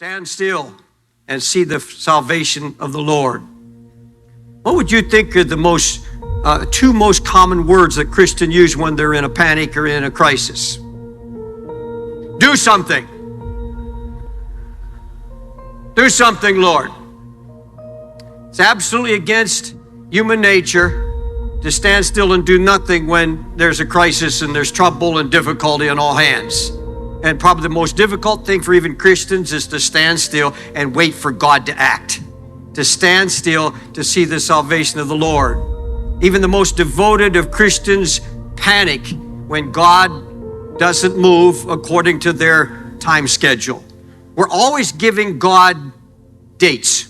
Stand still and see the salvation of the Lord. What would you think are the two most common words that Christians use when they're in a panic or in a crisis? Do something. Do something, Lord. It's absolutely against human nature to stand still and do nothing when there's a crisis and there's trouble and difficulty on all hands. And probably the most difficult thing for even Christians is to stand still and wait for God to act. To stand still to see the salvation of the Lord. Even the most devoted of Christians panic when God doesn't move according to their time schedule. We're always giving God dates.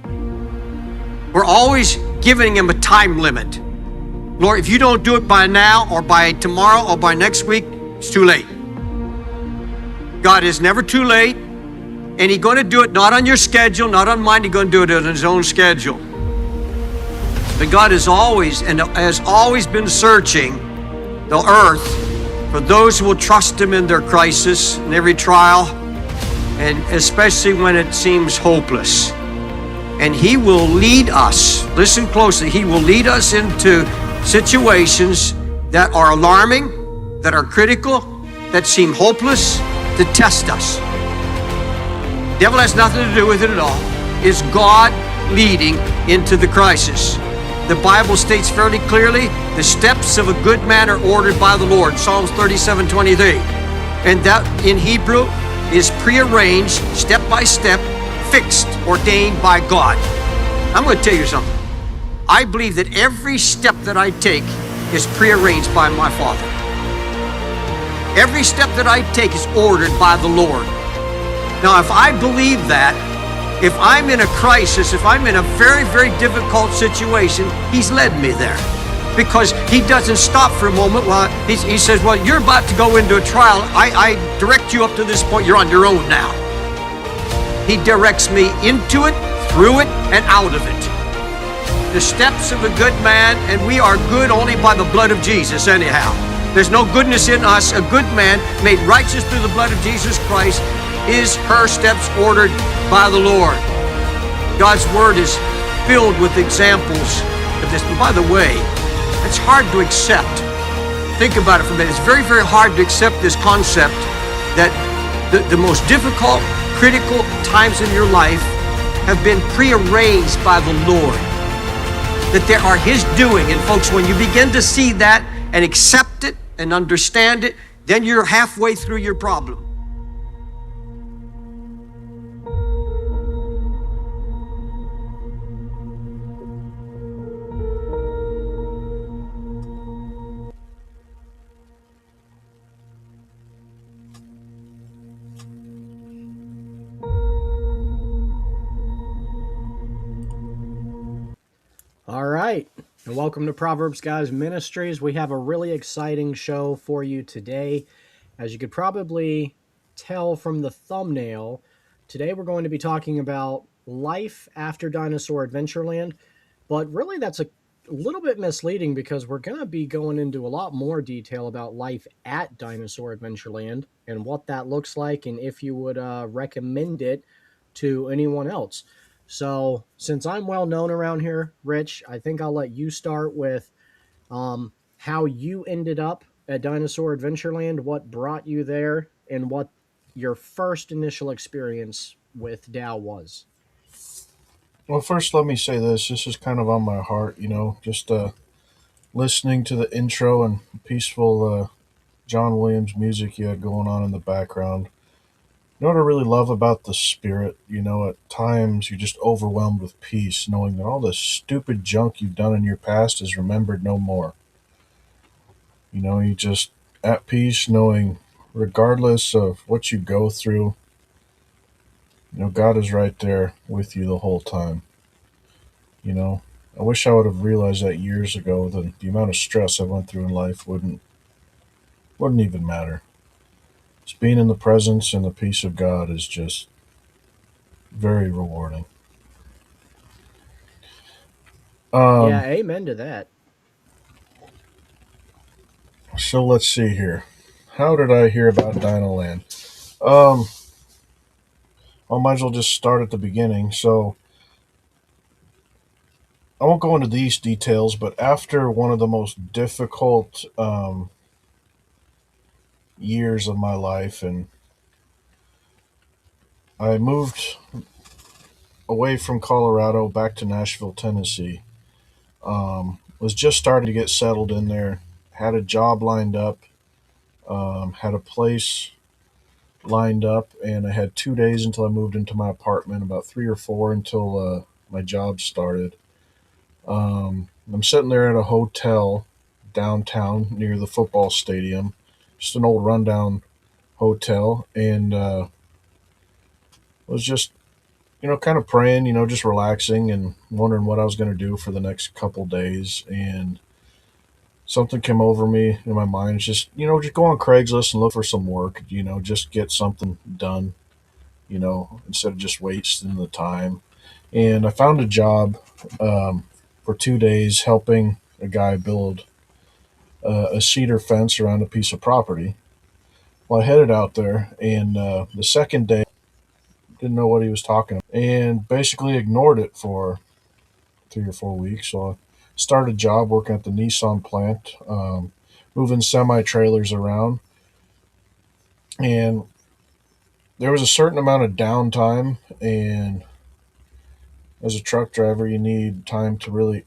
We're always giving him a time limit. Lord, if you don't do it by now or by tomorrow or by next week, it's too late. God is never too late, and he's going to do it not on your schedule, not on mine. He's going to do it on his own schedule. But God is always and has always been searching the earth for those who will trust him in their crisis, in every trial, and especially when it seems hopeless. And he will lead us, listen closely, he will lead us into situations that are alarming, that are critical, that seem hopeless, to test us. The devil has nothing to do with it at all. It's God leading into the crisis. The Bible states fairly clearly, the steps of a good man are ordered by the Lord, Psalms 37:23. And that in Hebrew is prearranged, step by step, fixed, ordained by God. I'm going to tell you something. I believe that every step that I take is prearranged by my Father. Every step that I take is ordered by the Lord. Now, if I believe that, if I'm in a crisis, if I'm in a very, very difficult situation, he's led me there. Because he doesn't stop for a moment while he says, well, you're about to go into a trial. I direct you up to this point. You're on your own now. He directs me into it, through it, and out of it. The steps of a good man, and we are good only by the blood of Jesus anyhow. There's no goodness in us. A good man made righteous through the blood of Jesus Christ is her steps ordered by the Lord. God's word is filled with examples of this. And by the way, it's hard to accept. Think about it for a minute. It's very, very hard to accept this concept that the most difficult, critical times in your life have been prearranged by the Lord. That they are his doing. And folks, when you begin to see that and accept it and understand it, then you're halfway through your problem. All right, and welcome to Proverbs Guys Ministries. We have a really exciting show for you today. As you could probably tell from the thumbnail, today we're going to be talking about life after Dinosaur Adventureland, but really that's a little bit misleading because we're going to be going into a lot more detail about life at Dinosaur Adventureland and what that looks like and if you would recommend it to anyone else. So since I'm well known around here, Rich, I think I'll let you start with how you ended up at Dinosaur Adventureland, what brought you there, and what your first initial experience with Dow was. Well, first, let me say this. This is kind of on my heart, just listening to the intro and peaceful John Williams music you had going on in the background. You know what I really love about the Spirit? At times you're just overwhelmed with peace, knowing that all the stupid junk you've done in your past is remembered no more. You just at peace, knowing regardless of what you go through, God is right there with you the whole time. I wish I would have realized that years ago that the amount of stress I went through in life wouldn't even matter. Just being in the presence and the peace of God is just very rewarding. Yeah, amen to that. So let's see here. How did I hear about Dinoland? I might as well just start at the beginning. So I won't go into these details, but after one of the most difficult years of my life, and I moved away from Colorado back to Nashville, Tennessee. Was just starting to get settled in there, had a job lined up, had a place lined up, and I had 2 days until I moved into my apartment, about three or four until my job started. I'm sitting there at a hotel downtown near the football stadium, just an old rundown hotel, and was just kind of praying, just relaxing and wondering what I was going to do for the next couple days. And something came over me in my mind. It's just go on Craigslist and look for some work, just get something done, instead of just wasting the time. And I found a job for 2 days helping a guy build a cedar fence around a piece of property. Well, I headed out there, and the second day, didn't know what he was talking about, and basically ignored it for 3 or 4 weeks. So I started a job working at the Nissan plant, moving semi trailers around, and there was a certain amount of downtime. And as a truck driver, you need time to really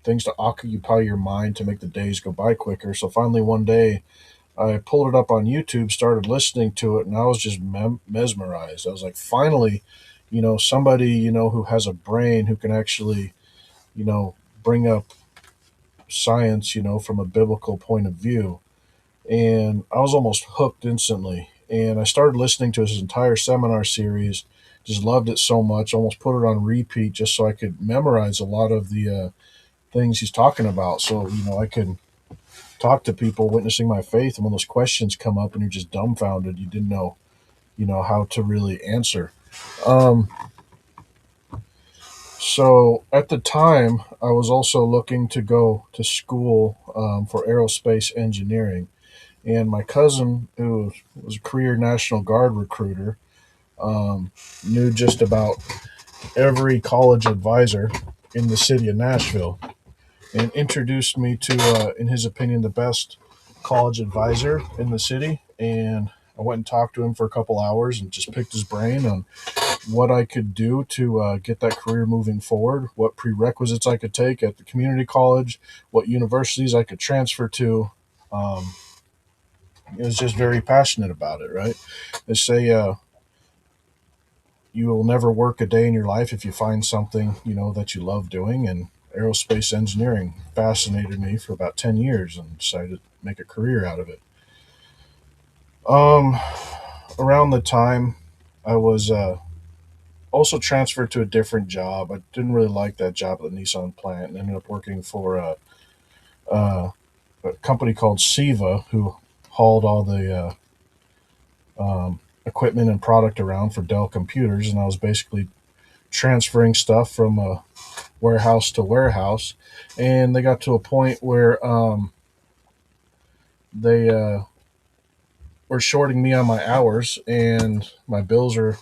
things to occupy your mind to make the days go by quicker. So finally, one day, I pulled it up on YouTube, started listening to it, and I was just mesmerized. I was like, finally, somebody, who has a brain who can actually, you know, bring up science, from a biblical point of view. And I was almost hooked instantly. And I started listening to his entire seminar series, just loved it so much, almost put it on repeat just so I could memorize a lot of the things he's talking about. So, I could talk to people witnessing my faith, and when those questions come up and you're just dumbfounded, you didn't know how to really answer. um, so at the time I was also looking to go to school for aerospace engineering, and my cousin, who was a career National Guard recruiter, um, knew just about every college advisor in the city of Nashville, and introduced me to, in his opinion, the best college advisor in the city. And I went and talked to him for a couple hours and just picked his brain on what I could do to get that career moving forward, what prerequisites I could take at the community college, what universities I could transfer to. Um, I was just very passionate about it, right? They say you will never work a day in your life if you find something, that you love doing. And aerospace engineering fascinated me for about 10 years and decided to make a career out of it. Um, Around the time I was also transferred to a different job. I didn't really like that job at the Nissan plant and ended up working for a company called Siva, who hauled all the equipment and product around for Dell computers. And I was basically transferring stuff from warehouse to warehouse. And they got to a point where they were shorting me on my hours, and my bills were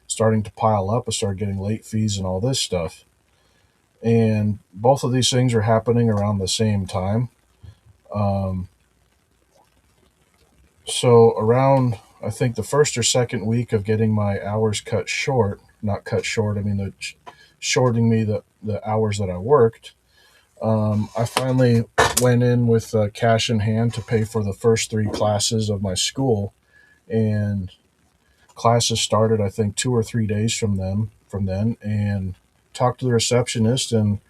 starting to pile up. I started getting late fees and all this stuff. And both of these things were happening around the same time. Um, so around, I think, the first or second week of getting my hours cut short, not cut short, I mean, shorting me the hours that I worked, I finally went in with cash in hand to pay for the first three classes of my school. And classes started, I think, 2 or 3 days from then, and talked to the receptionist, and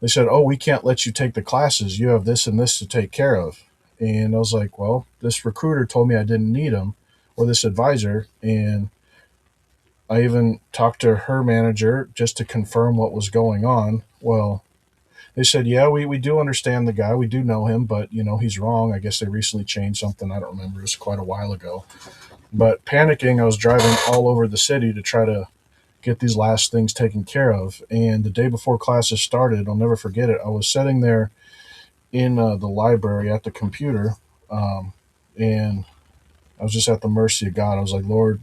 they said, "Oh, we can't let you take the classes. You have this and this to take care of." And I was like, "Well, this recruiter told me I didn't need them, or this advisor." And I even talked to her manager just to confirm what was going on. Well, they said, "Yeah, we do understand the guy. We do know him, but he's wrong. I guess they recently changed something. I don't remember. It was quite a while ago." But panicking, I was driving all over the city to try to get these last things taken care of. And the day before classes started, I'll never forget it. I was sitting there in the library at the computer, and I was just at the mercy of God. I was like, "Lord,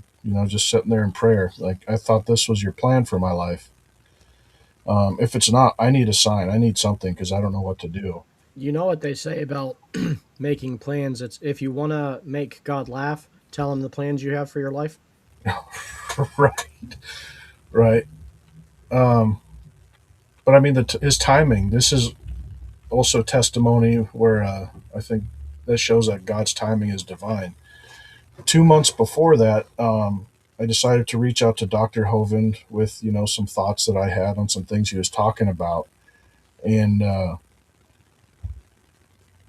just sitting there in prayer. Like, I thought this was your plan for my life. If it's not, I need a sign. I need something because I don't know what to do. You know what they say about making plans? It's if you want to make God laugh, tell him the plans you have for your life. Right, right. Um, but I mean, his timing. This is also testimony where I think this shows that God's timing is divine. 2 months before that, I decided to reach out to Dr. Hovind with some thoughts that I had on some things he was talking about, and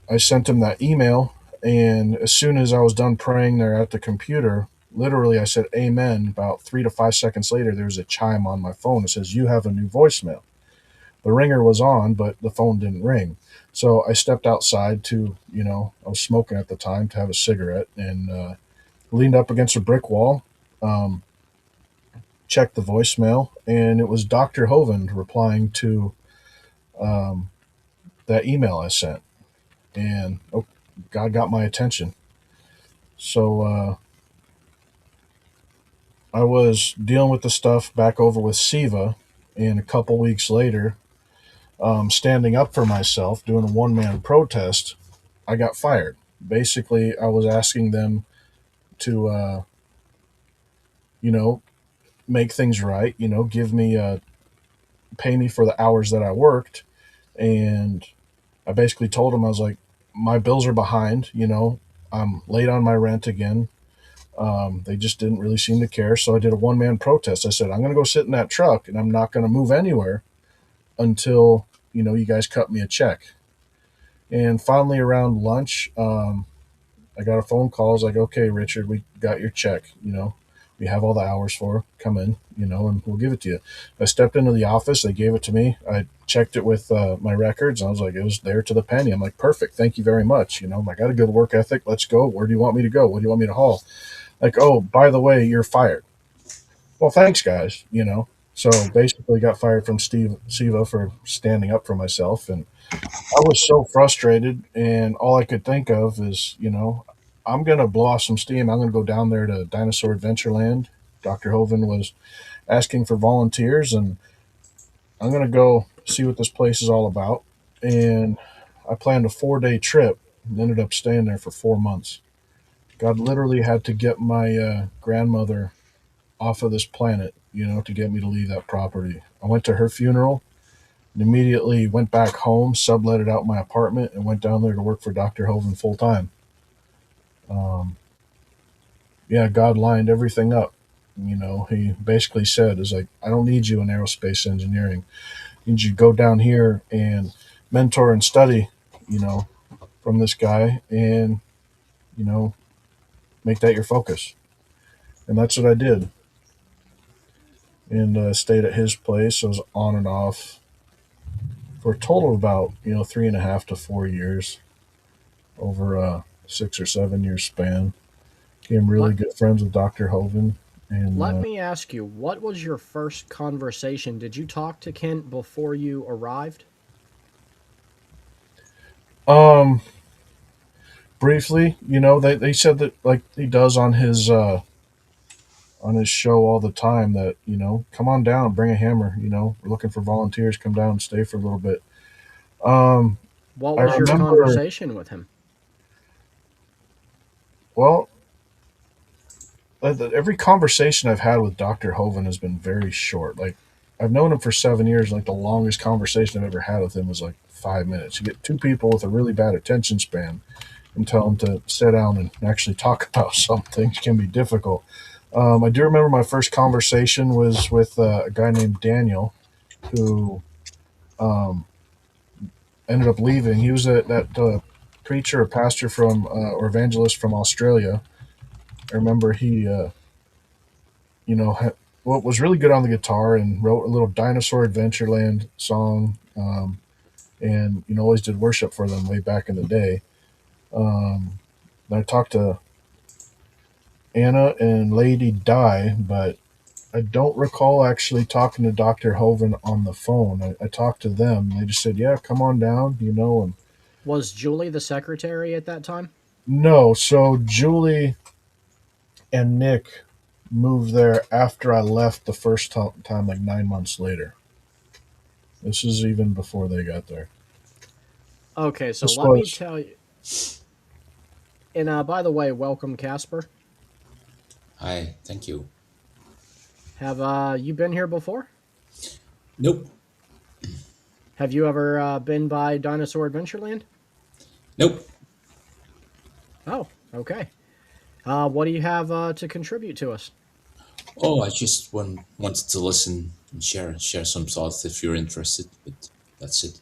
I sent him that email. And as soon as I was done praying there at the computer, literally I said "Amen." About 3 to 5 seconds later, there was a chime on my phone. It says, "You have a new voicemail." The ringer was on, but the phone didn't ring. So I stepped outside to, I was smoking at the time, to have a cigarette, and leaned up against a brick wall, um, checked the voicemail, and it was Dr. Hovind replying to um, that email I sent. And God got my attention. So I was dealing with the stuff back over with Siva, and a couple weeks later, standing up for myself, doing a one-man protest, I got fired. Basically, I was asking them to, you know, make things right. Give me, pay me for the hours that I worked, and I basically told them, I was like, my bills are behind. I'm late on my rent again. They just didn't really seem to care, so I did a one-man protest. I said, I'm going to go sit in that truck, and I'm not going to move anywhere until you guys cut me a check. And finally, around lunch, I got a phone call. I was like, okay, Richard, we got your check. We have all the hours for. Come in, and we'll give it to you. I stepped into the office. They gave it to me. I checked it with my records. And I was like, it was there to the penny. I'm like, perfect. Thank you very much. I got a good work ethic. Let's go. Where do you want me to go? What do you want me to haul? Like, oh, by the way, you're fired. Well, thanks, guys. So basically, got fired from Steve Siva for standing up for myself, and I was so frustrated, and all I could think of is, I'm gonna blow off some steam. I'm gonna go down there to Dinosaur Adventureland. Dr. Hovind was asking for volunteers, and I'm gonna go see what this place is all about. And I planned a 4-day trip and ended up staying there for 4 months. God literally had to get my grandmother off of this planet, to get me to leave that property. I went to her funeral and immediately went back home, subletted out my apartment, and went down there to work for Dr. Hovind full time. Um, yeah, God lined everything up. He basically said, "Is like, I don't need you in aerospace engineering. I need you to go down here and mentor and study, you know, from this guy, and you know, make that your focus." And that's what I did, and stayed at his place. I was on and off for a total of about 3.5 to 4 years over a 6 or 7 year span. Became really Let good friends with Dr. Hovind, and let me ask you, what was your first conversation? Did you talk to Kent before you arrived? um, briefly, they said that, like he does on his show all the time, that come on down, bring a hammer. We're looking for volunteers. Come down and stay for a little bit. Um, What I was your remember. conversation with him? Well, every conversation I've had with Dr. Hovind has been very short. Like, I've known him for 7 years. Like, the longest conversation I've ever had with him was like 5 minutes. You get two people with a really bad attention span and tell them to sit down and actually talk about something can be difficult. I do remember my first conversation was with a guy named Daniel, who um, ended up leaving. He was that preacher or pastor from or evangelist from Australia. I remember he what was really good on the guitar, and wrote a little Dinosaur Adventureland song, and always did worship for them way back in the day. Um, I talked to Anna and Lady Di, but I don't recall actually talking to Dr. Hovind on the phone. I talked to them. They just said, "Yeah, come on down," and Was Julie the secretary at that time? no. So Julie and Nick moved there after I left the first time, like 9 months later. This is even before they got there. Okay, so This let me was tell you. And by the way, welcome, Casper. Hi, thank you. Have you been here before? Nope, Have you ever been by Dinosaur Adventureland? nope. Oh, okay. What do you have to contribute to us? Oh, I just wanted to listen and share some thoughts if you're interested, but that's it.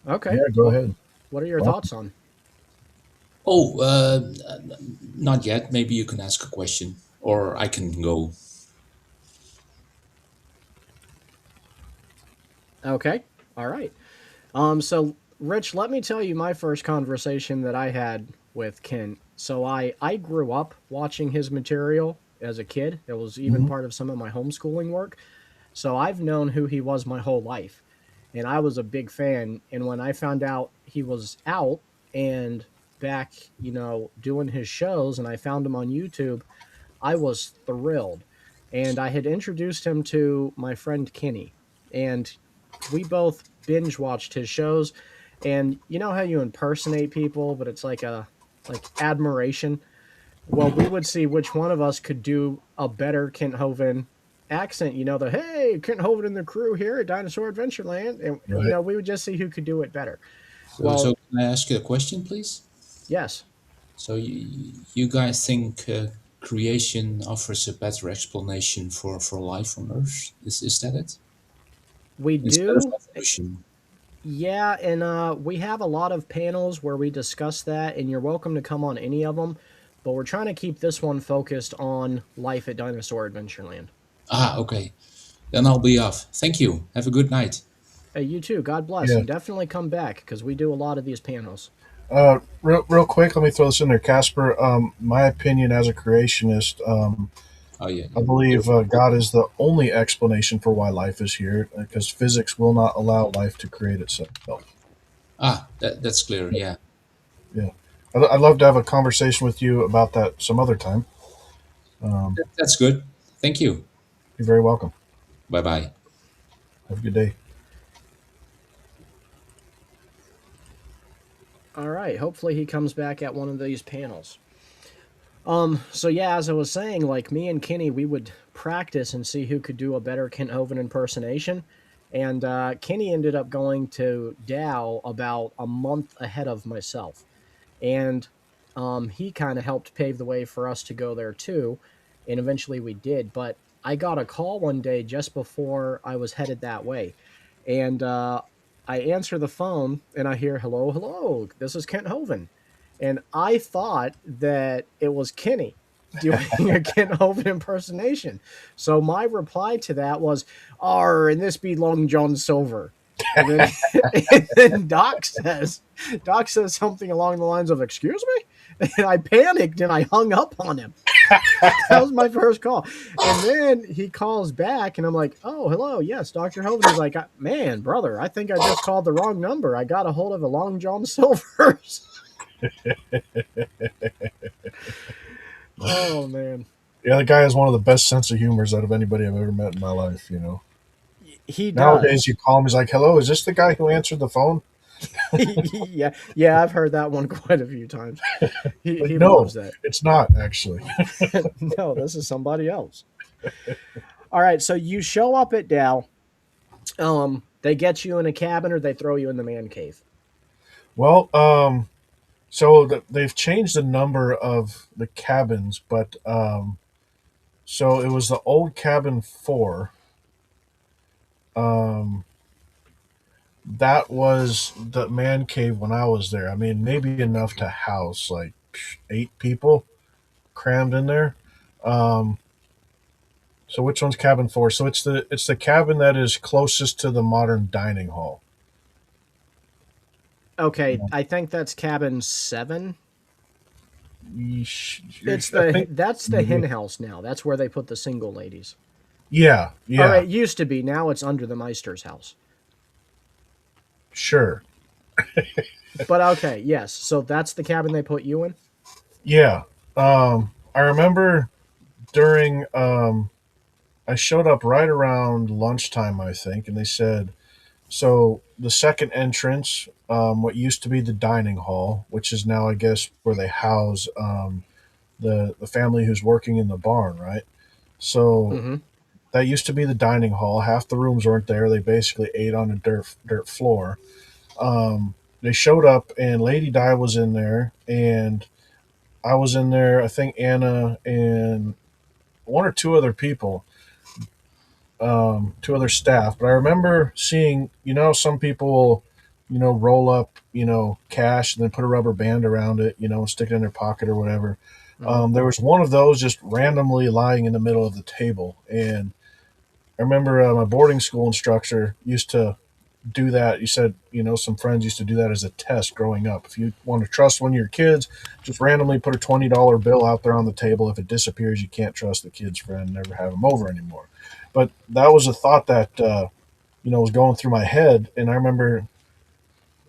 Okay. yeah. Go ahead. What are your Welcome. thoughts on? Oh, not yet. Maybe you can ask a question, or I can go. Okay. All right. So Rich, let me tell you my first conversation that I had with Ken. So I grew up watching his material as a kid. It was even Hmm. part of some of my homeschooling work. So I've known who he was my whole life. And I was a big fan. And when I found out he was out and back, doing his shows and I found him on YouTube, I was thrilled. And I had introduced him to my friend Kenny. And we both binge watched his shows. And you know how you impersonate people, but it's like admiration. Well, we would see which one of us could do a better Kent Hovind accent. The hey, Kent Hovind and the crew here at Dinosaur Adventureland, and Right. we would just see who could do it better. So Well, can I ask you a question, please? yes, So you guys think creation offers a better explanation for life on Earth? Is that it? we Instead of do. evolution. Yeah, and we have a lot of panels where we discuss that, and you're welcome to come on any of them. But we're trying to keep this one focused on life at Dinosaur Adventureland. Ah, okay. Then I'll be off. Thank you. Have a good night. Hey, you too. God bless, Yeah. and definitely come back because we do a lot of these panels. Real quick, let me throw this in there, Casper. My opinion as a creationist, Oh yeah, I yeah. believe God is the only explanation for why life is here, because physics will not allow life to create itself. Ah, that's clear. Yeah. Yeah, I'd love to have a conversation with you about that some other time. Um, That's good. Thank you. you're very welcome. Bye bye. Have a good day. All right. Hopefully he comes back at one of these panels. So yeah, as I was saying, like me and Kenny, we would practice and see who could do a better Kent Hovind impersonation. And Kenny ended up going to Dow about a month ahead of myself. And he kind of helped pave the way for us to go there too. And eventually we did. But I got a call one day just before I was headed that way. And I answer the phone and I hear, hello, hello, this is Kent Hovind. And I thought that it was Kenny doing a Kent Hovind impersonation. So my reply to that was, "R and this be Long John Silver." And then, and then Doc says something along the lines of, "Excuse me," and I panicked and I hung up on him. That was my first call, and then he calls back, and I'm like, "Oh, hello, yes, Doctor Hovind." He's like, "Man, brother, I think I just called the wrong number. I got a hold of a Long John Silver's." Oh man, Yeah, the guy has one of the best sense of humors out of anybody I've ever met in my life. he Nowadays, does. you call him, he's like, "Hello, is this the guy who answered the phone?" Yeah, yeah, I've heard that one quite a few times. Like, He no, loves that. it's not actually. No, this is somebody else. All right, so you show up at Dow. They get you in a cabin or they throw you in the man cave. Well, so they've changed the number of the cabins, but so it was the old cabin four. Um, that was the man cave when I was there. I mean, maybe enough to house like 8 people crammed in there. Um, so which one's cabin four? So it's the cabin that is closest to the modern dining hall. Okay, I think that's cabin 7. It's I think that's the hen maybe. house now. That's where they put the single ladies. Yeah, Or yeah, it used to be. Now it's under the Meister's house. sure. But okay, yes. So that's the cabin they put you in. Yeah. I remember during I showed up right around lunchtime, I think, and they said, so the second entrance, what used to be the dining hall, which is now, I guess, where they house the family who's working in the barn, right? So Mm-hmm. that used to be the dining hall. Half the rooms weren't there. They basically ate on a dirt floor. They showed up, and Lady Di was in there, and I was in there. I think Anna and one or two other people, two other staff. But I remember seeing, some people will, roll up, cash and then put a rubber band around it, stick it in their pocket or whatever. Mm-hmm. There was one of those just randomly lying in the middle of the table, and I remember my boarding school instructor used to do that. You said, some friends used to do that as a test growing up. If you want to trust one of your kids, just randomly put a $20 bill out there on the table. If it disappears, you can't trust the kid's friend, never have them over anymore. But that was a thought that, was going through my head. And I remember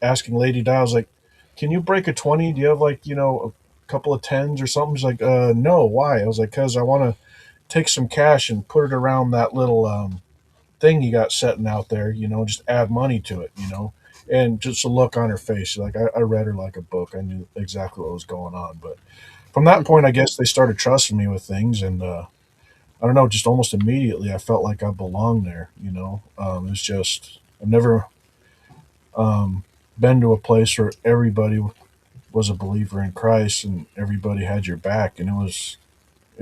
asking Lady Di, I was like, can you break a 20? Do you have like, a couple of tens or something? She's like, no, why? I was like, because I want to take some cash and put it around that little thing you got setting out there, just add money to it, and just a look on her face. Like I read her like a book. I knew exactly what was going on. But from that point, I guess they started trusting me with things. And I don't know, just almost immediately, I felt like I belonged there, it's just, I've never been to a place where everybody was a believer in Christ and everybody had your back. And it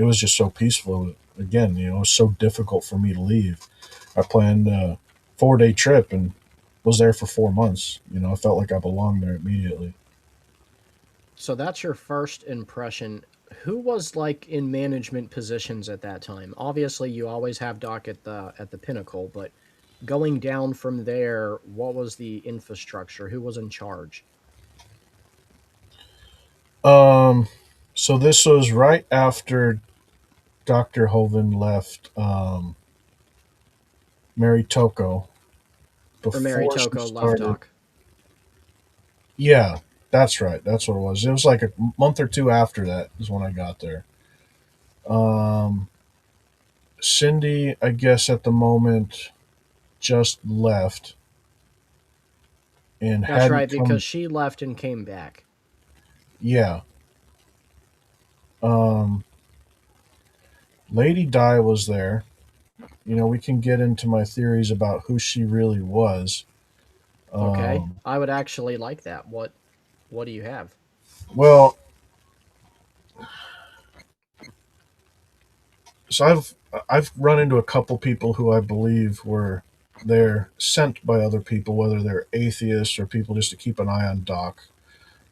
was just so peaceful. Again, it was so difficult for me to leave. I planned a 4-day trip and was there for 4 months. I felt like I belonged there immediately. So that's your first impression. Who was like in management positions at that time? Obviously, you always have Doc at the pinnacle, but going down from there, what was the infrastructure? Who was in charge? Um, so this was right after Dr. Hoven left Mary Toko Or Mary before she Toko left started. Doc? Yeah, that's right. That's what it was. It was like a month or two after that is when I got there. Um, Cindy, I guess at the moment just left and That's hadn't right, because come. she left and came back. Yeah. Um, Lady Di was there. We can get into my theories about who she really was. Okay, Um, I would actually like that. What do you have? well, so I've run into a couple people who I believe were there sent by other people, whether they're atheists or people just to keep an eye on Doc,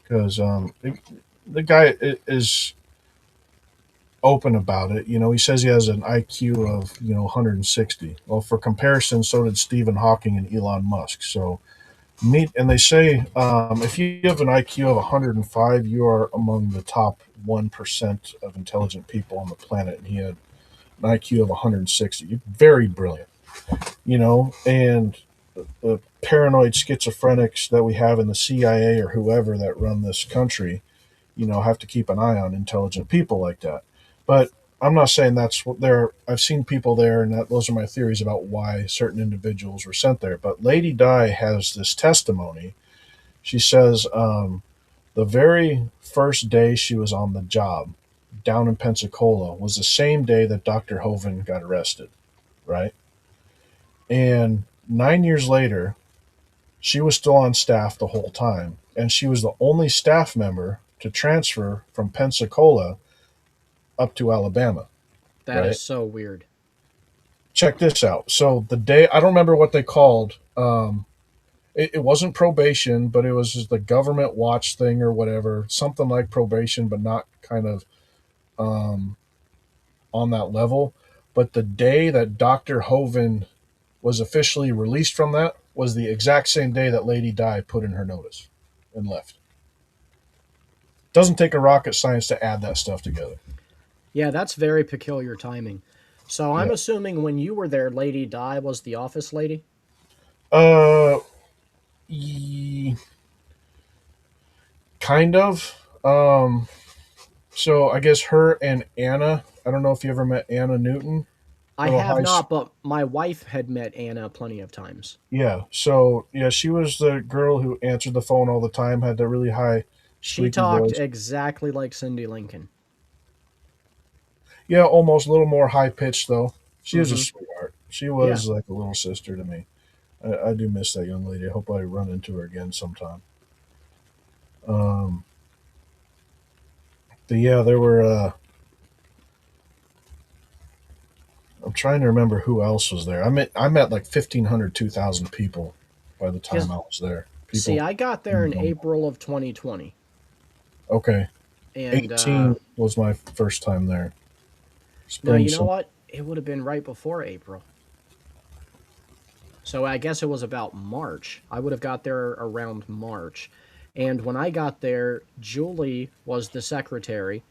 because the guy is open about it. He says he has an IQ of 160. Well, for comparison, so did Stephen Hawking and Elon Musk. So neat, and they say if you have an IQ of 105, you are among the top 1% of intelligent people on the planet. And he had an IQ of 160. Very brilliant, and the paranoid schizophrenics that we have in the CIA or whoever that run this country, have to keep an eye on intelligent people like that. But I'm not saying that's what they're. I've seen people there, and those are my theories about why certain individuals were sent there. But Lady Di has this testimony. She says the very first day she was on the job down in Pensacola was the same day that Dr. Hoven got arrested, right? And 9 years later, she was still on staff the whole time, and she was the only staff member to transfer from Pensacola up to Alabama, That is right? so weird. Check this out. So the day, I don't remember what they called. It wasn't probation, but it was just the government watch thing or whatever, something like probation, but not kind of um, on that level. But the day that Dr. Hoven was officially released from that was the exact same day that Lady Di put in her notice and left. Doesn't take a rocket science to add that stuff together. Yeah, that's very peculiar timing. So I'm Yeah. assuming when you were there, Lady Di was the office lady? Uh, ye- Kind of. So I guess her and Anna I don't know if you ever met Anna Newton, I little have high. not, but my wife had met Anna plenty of times. Yeah. So yeah, she was the girl who answered the phone all the time, had that really high, She squeaky talked voice. exactly like Cindy Lincoln. Yeah, almost a little more high pitched though. She was a Mm-hmm. sweetheart. She Yeah. was like a little sister to me. I do miss that young lady. I hope I run into her again sometime. Um, but yeah, there were. I'm trying to remember who else was there. I met like 1,500, 2,000 people by the time Because, I was there. see, People. I got there in April of 2020. Okay, And 18 was my first time there. no, Spring. you know what? It would have been right before April. So I guess it was about March. I would have got there around March. And when I got there, Julie was the secretary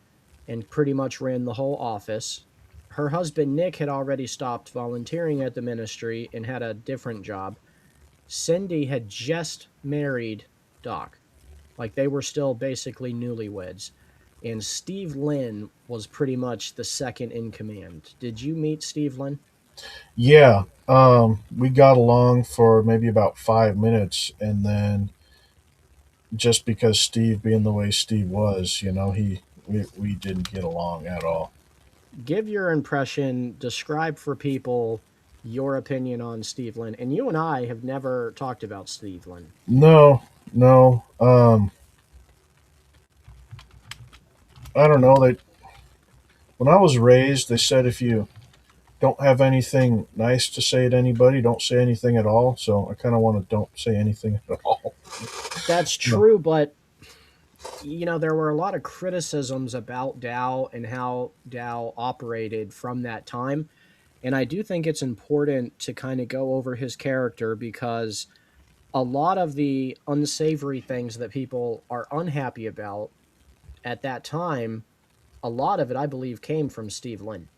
and pretty much ran the whole office. Her husband, Nick, had already stopped volunteering at the ministry and had a different job. Cindy had just married Doc. Like they were still basically newlyweds. And Steve Lynn was pretty much the second in command. Did you meet Steve Lynn? Yeah, we got along for maybe about 5 minutes, and then just because Steve being the way Steve was, we didn't get along at all. Give your impression, describe for people your opinion on Steve Lynn. And you and I have never talked about Steve Lynn. No, no. I don't know. They When I was raised, they said if you don't have anything nice to say to anybody, don't say anything at all. So I kind of want to don't say anything at all. That's No. true, but there were a lot of criticisms about Dow and how Dow operated from that time. And I do think it's important to kind of go over his character because a lot of the unsavory things that people are unhappy about at that time, a lot of it, I believe, came from Steve Lynn.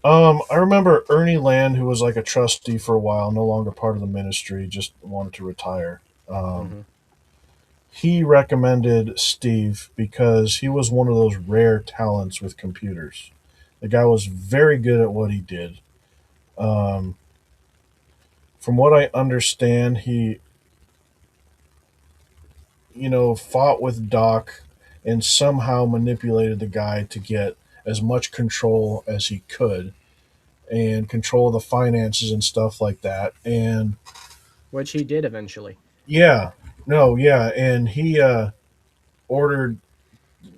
I remember Ernie Land, who was like a trustee for a while, no longer part of the ministry, just wanted to retire. Um, Hmm. he recommended Steve because he was one of those rare talents with computers. The guy was very good at what he did. Um, from what I understand, he, fought with Doc and somehow manipulated the guy to get as much control as he could and control the finances and stuff like that. And Which he did eventually. yeah, no, yeah, and he ordered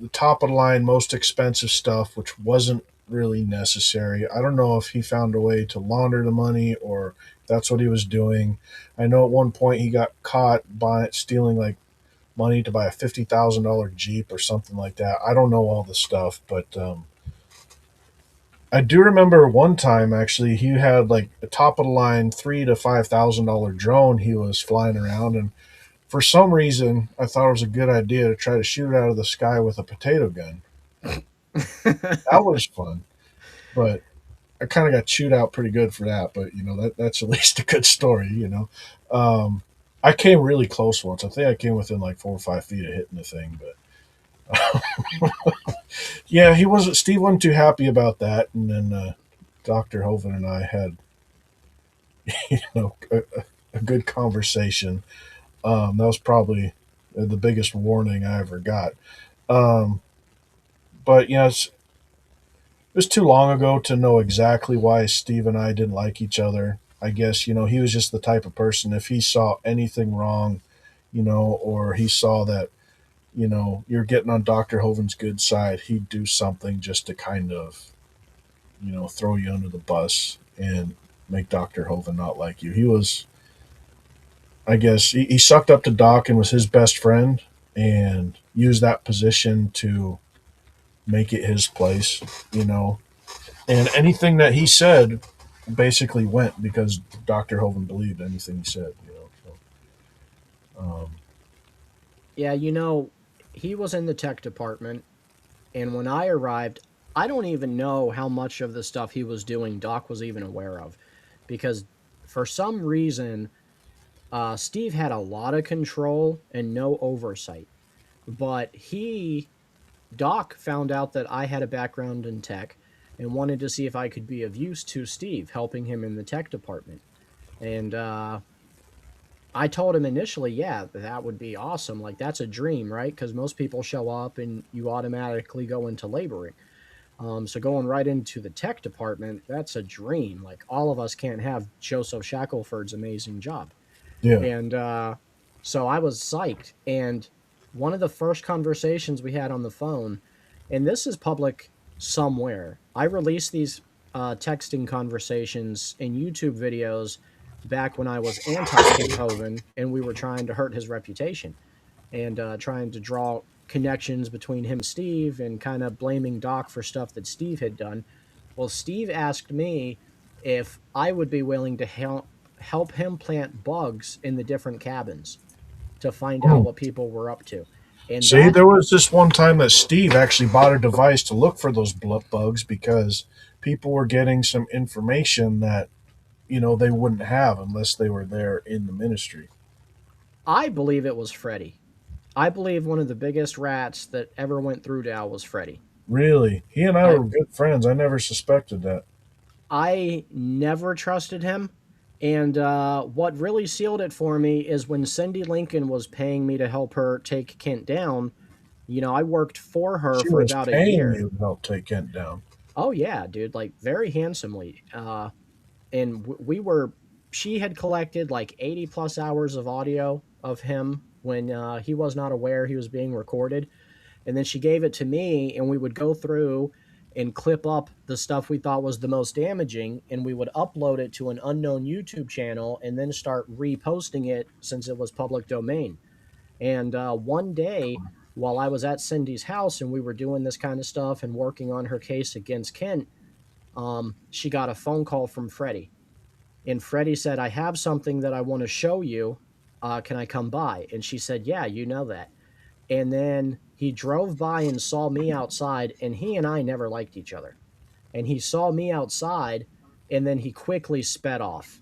the top of the line, most expensive stuff, which wasn't really necessary. I don't know if he found a way to launder the money or that's what he was doing. I know at one point he got caught by stealing like money to buy a $50,000 Jeep or something like that. I don't know all the stuff, but I do remember one time actually he had like a top of the line $3,000 to $5,000 drone he was flying around, and for some reason I thought it was a good idea to try to shoot it out of the sky with a potato gun. That was fun, but I kind of got chewed out pretty good for that. But that's at least a good story. I came really close once. I think I came within like 4 or 5 feet of hitting the thing, but yeah, he wasn't. Steve wasn't too happy about that, and then Doctor Hoven and I had a good conversation. That was probably the biggest warning I ever got. Um, but it was too long ago to know exactly why Steve and I didn't like each other. I guess he was just the type of person if he saw anything wrong, or he saw that you're getting on Doctor Hoven's good side, he'd do something just to kind of throw you under the bus and make Doctor Hoven not like you. He was, I guess, he sucked up to Doc and was his best friend and used that position to make it his place, you know. And anything that he said basically went because Dr. Hoven believed anything he said. Yeah, he was in the tech department, and when I arrived, I don't even know how much of the stuff he was doing Doc was even aware of, because for some reason, Steve had a lot of control and no oversight. But Doc found out that I had a background in tech, and wanted to see if I could be of use to Steve, helping him in the tech department. And I told him initially, yeah, that would be awesome. Like, that's a dream, right? Because most people show up and you automatically go into laboring. So going right into the tech department, that's a dream. Like, all of us can't have Joseph Shackelford's amazing job. Yeah. And so I was psyched. And one of the first conversations we had on the phone, and this is public somewhere, I released these texting conversations in YouTube videos back when I was anti Steve Hoven and we were trying to hurt his reputation and trying to draw connections between him and Steve and kind of blaming Doc for stuff that Steve had done. Well, Steve asked me if I would be willing to help him plant bugs in the different cabins to find out Hmm. what people were up to. And See, that there was this one time that Steve actually bought a device to look for those bugs because people were getting some information that they wouldn't have unless they were there in the ministry. I believe it was Freddy. I believe one of the biggest rats that ever went through Dow was Freddy. Really, he and I I were good friends. I never suspected that. I never trusted him. And what really sealed it for me is when Cindy Lincoln was paying me to help her take Kent down. I worked for her She for was about a paying year. you to help take Kent down. Oh yeah, dude, like very handsomely. And we were. She had collected like 80 plus hours of audio of him when he was not aware he was being recorded, and then she gave it to me, and we would go through and clip up the stuff we thought was the most damaging, and we would upload it to an unknown YouTube channel and then start reposting it since it was public domain. And one day, while I was at Cindy's house and we were doing this kind of stuff and working on her case against Kent, she got a phone call from Freddie. And Freddie said, I have something that I want to show you. Can I come by? And she said, yeah, you know that. And then he drove by and saw me outside, and he and I never liked each other. And he saw me outside, and then he quickly sped off.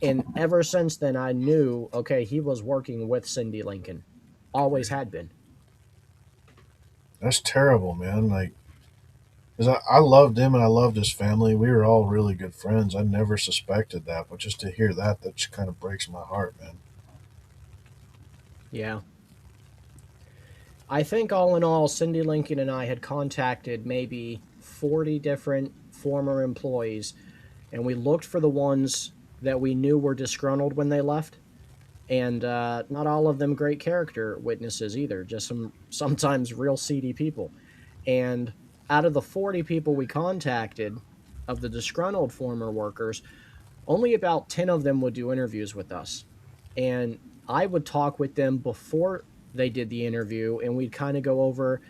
And ever since then, I knew, okay, he was working with Cindy Lincoln. Always had been. That's terrible, man. Like, 'cause I loved him and I loved his family. We were all really good friends. I never suspected that, but just to hear that just kind of breaks my heart, man. Yeah. I think all in all, Cindy Lincoln and I had contacted maybe 40 different former employees, and we looked for the ones that we knew were disgruntled when they left. And not all of them great character witnesses either, just some sometimes real seedy people. And out of the 40 people we contacted, of the disgruntled former workers, only about 10 of them would do interviews with us. And I would talk with them before they did the interview, and we'd kind of go over,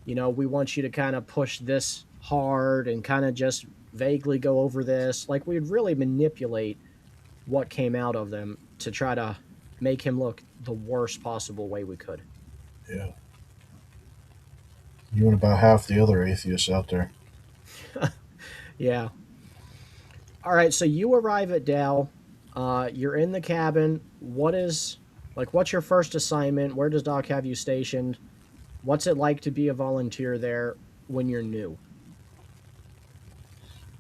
we want you to kind of push this hard and kind of just vaguely go over this. Like, we'd really manipulate what came out of them to try to make him look the worst possible way we could. Yeah. You and about half the other atheists out there. Yeah. All right. So you arrive at Dow. You're in the cabin. What's your first assignment? Where does Doc have you stationed? What's it like to be a volunteer there when you're new?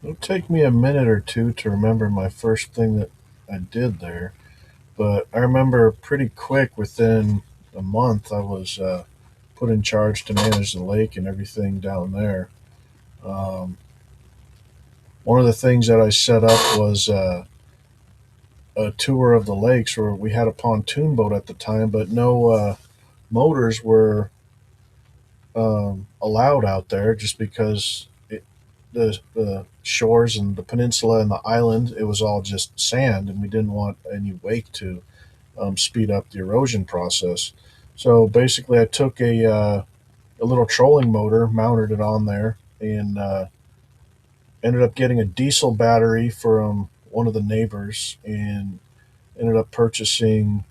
It'll take me a minute or two to remember my first thing that I did there, but I remember pretty quick within a month I was put in charge to manage the lake and everything down there. Um, One of the things that I set up was a tour of the lakes where we had a pontoon boat at the time, but no motors were allowed out there just because the shores and the peninsula and the island, it was all just sand, and we didn't want any wake to speed up the erosion process. So basically, I took a little trolling motor, mounted it on there, and ended up getting a diesel battery from one of the neighbors, and ended up purchasing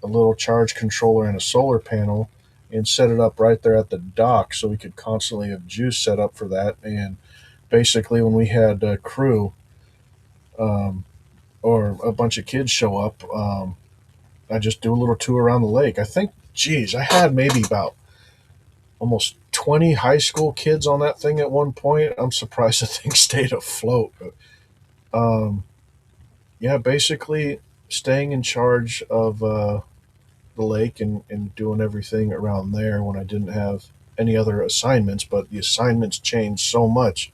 a little charge controller and a solar panel, and set it up right there at the dock so we could constantly have juice set up for that. And basically, when we had a crew um, or a bunch of kids show up, I just do a little tour around the lake. I think, geez, I had maybe about almost 20 high school kids on that thing at one point. I'm surprised the thing stayed afloat. But, yeah, basically staying in charge of the lake and doing everything around there when I didn't have any other assignments. But the assignments changed so much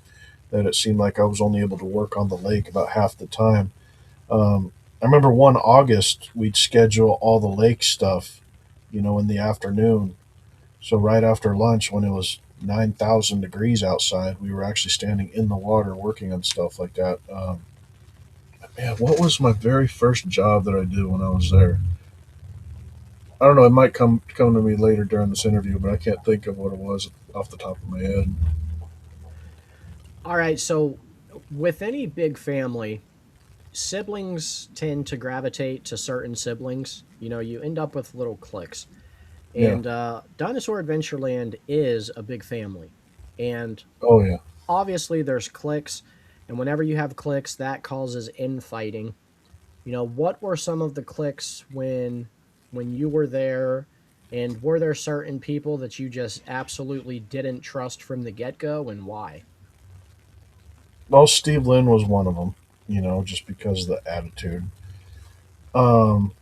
that it seemed like I was only able to work on the lake about half the time. I remember one August, we'd schedule all the lake stuff, in the afternoon. So right after lunch, when it was 9,000 degrees outside, we were actually standing in the water working on stuff like that. Man, what was my very first job that I did when I was there? I don't know. It might come to me later during this interview, but I can't think of what it was off the top of my head. All right, so with any big family, siblings tend to gravitate to certain siblings. You end up with little cliques. Yeah. And Dinosaur Adventureland is a big family. And Oh yeah. obviously, there's cliques. And whenever you have cliques, that causes infighting. What were some of the cliques when you were there? And were there certain people that you just absolutely didn't trust from the get go, and why? Well, Steve Lynn was one of them. Just because of the attitude. Um,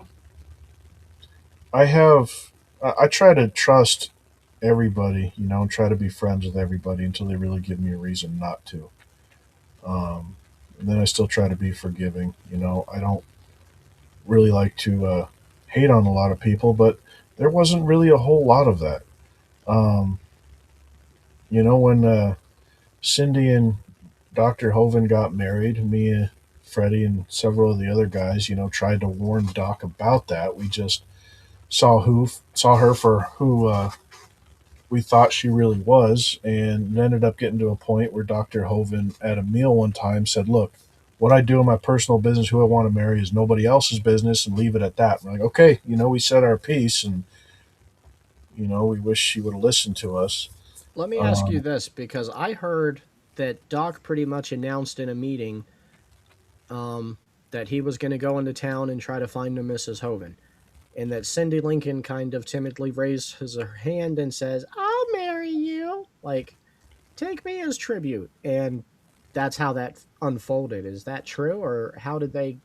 I have. I try to trust everybody. And try to be friends with everybody until they really give me a reason not to. And then I still try to be forgiving. I don't really like to hate on a lot of people, but there wasn't really a whole lot of that. Um, when Cindy and Dr. Hoven got married, me, Freddie, and several of the other guys, tried to warn Doc about that. We just saw her for who we thought she really was, and it ended up getting to a point where Dr. Hoven at a meal one time said, "Look, what I do in my personal business, who I want to marry, is nobody else's business, and leave it at that." We're like, okay, we said our piece, and we wish she would have listened to us. Let me ask you Um, this, because I heard that Doc pretty much announced in a meeting that he was going to go into town and try to find a Mrs. Hoven, and that Cindy Lincoln kind of timidly raises her hand and says, "I'll marry you. Like, take me as tribute." And that's how that unfolded. Is that true, or how did I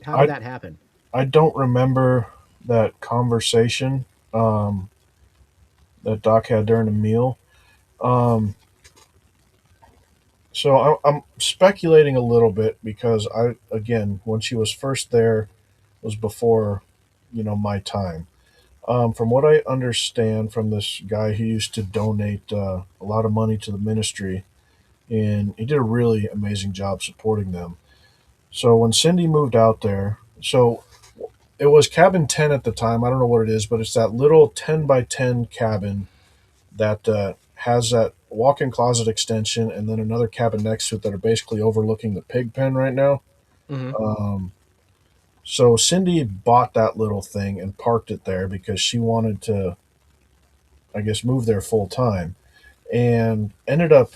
that happen? I don't remember that conversation that Doc had during the meal. Um, so I'm speculating a little bit because when she was first there, was before, my time. From what I understand from this guy who used to donate a lot of money to the ministry, and he did a really amazing job supporting them. So when Cindy moved out there, so it was cabin 10 at the time. I don't know what it is, but it's that little 10 by 10 cabin that has that walk in closet extension and then another cabin next to it that are basically overlooking the pig pen right now. Hmm. Um, so Cindy bought that little thing and parked it there because she wanted to, I guess, move there full time, and ended up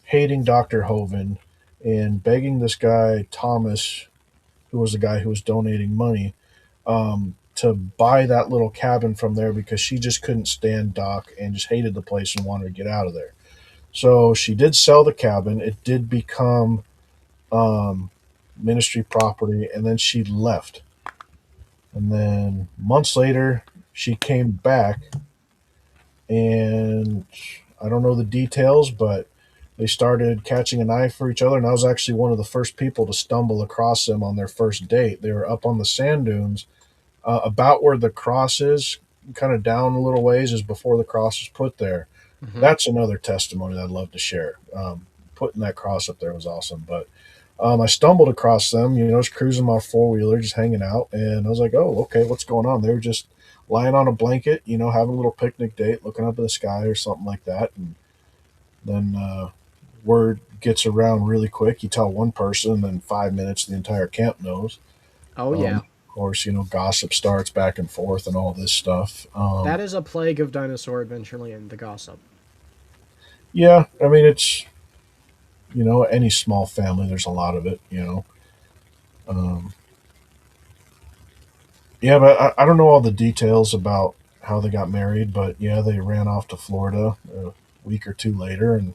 hating Dr. Hoven and begging this guy, Thomas, who was the guy who was donating money, to buy that little cabin from there because she just couldn't stand Doc and just hated the place and wanted to get out of there. So she did sell the cabin. It did become um, ministry property, and then she left. And then months later, she came back, and I don't know the details, but they started catching an eye for each other. And I was actually one of the first people to stumble across them on their first date. They were up on the sand dunes, about where the cross is, kind of down a little ways, is before the cross was put there. Hmm. That's another testimony that I'd love to share. Putting that cross up there was awesome. But I stumbled across them, just cruising my four wheeler, just hanging out. And I was like, oh, okay, what's going on? They were just lying on a blanket, having a little picnic date, looking up at the sky or something like that. And then word gets around really quick. You tell one person, and then 5 minutes, the entire camp knows. Oh yeah, Of course, gossip starts back and forth and all this stuff. that is a plague of Dinosaur Adventureland, the gossip. Yeah, I mean, it's, any small family, there's a lot of it. Um, yeah, but I don't know all the details about how they got married, but yeah, they ran off to Florida. week or two later, and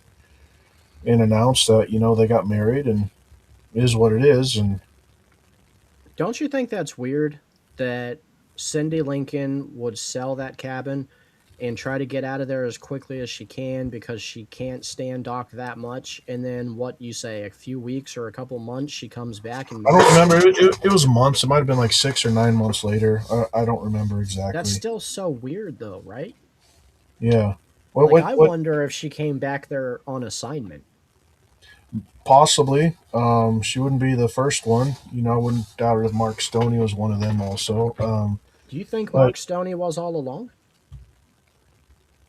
announced that they got married, and it is what it is. And Don't you think that's weird that Cindy Lincoln would sell that cabin and try to get out of there as quickly as she can because she can't stand Doc that much? And then what you say, a few weeks or a couple months, she comes back and I don't marries him? remember. It was months. It might have been like 6 or 9 months later. I don't remember That's exactly. still so weird, though, right? Yeah. What Like, what I what? wonder if she came back there on assignment. Possibly. She wouldn't be the first one. I wouldn't doubt it if Mark Stoney was one of them also. Do you think But Mark Stoney was all along?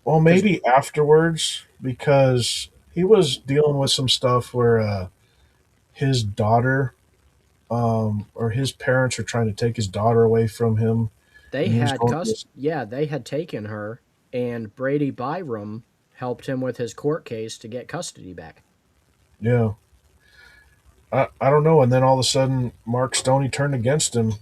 well, Because maybe afterwards because he was dealing with some stuff where his daughter, or his parents are trying to take his daughter away from him, they and he was had going through this. yeah, they had taken her, and Brady Byram helped him with his court case to get custody back. Yeah. I don't know. And then all of a sudden, Mark Stoney turned against him,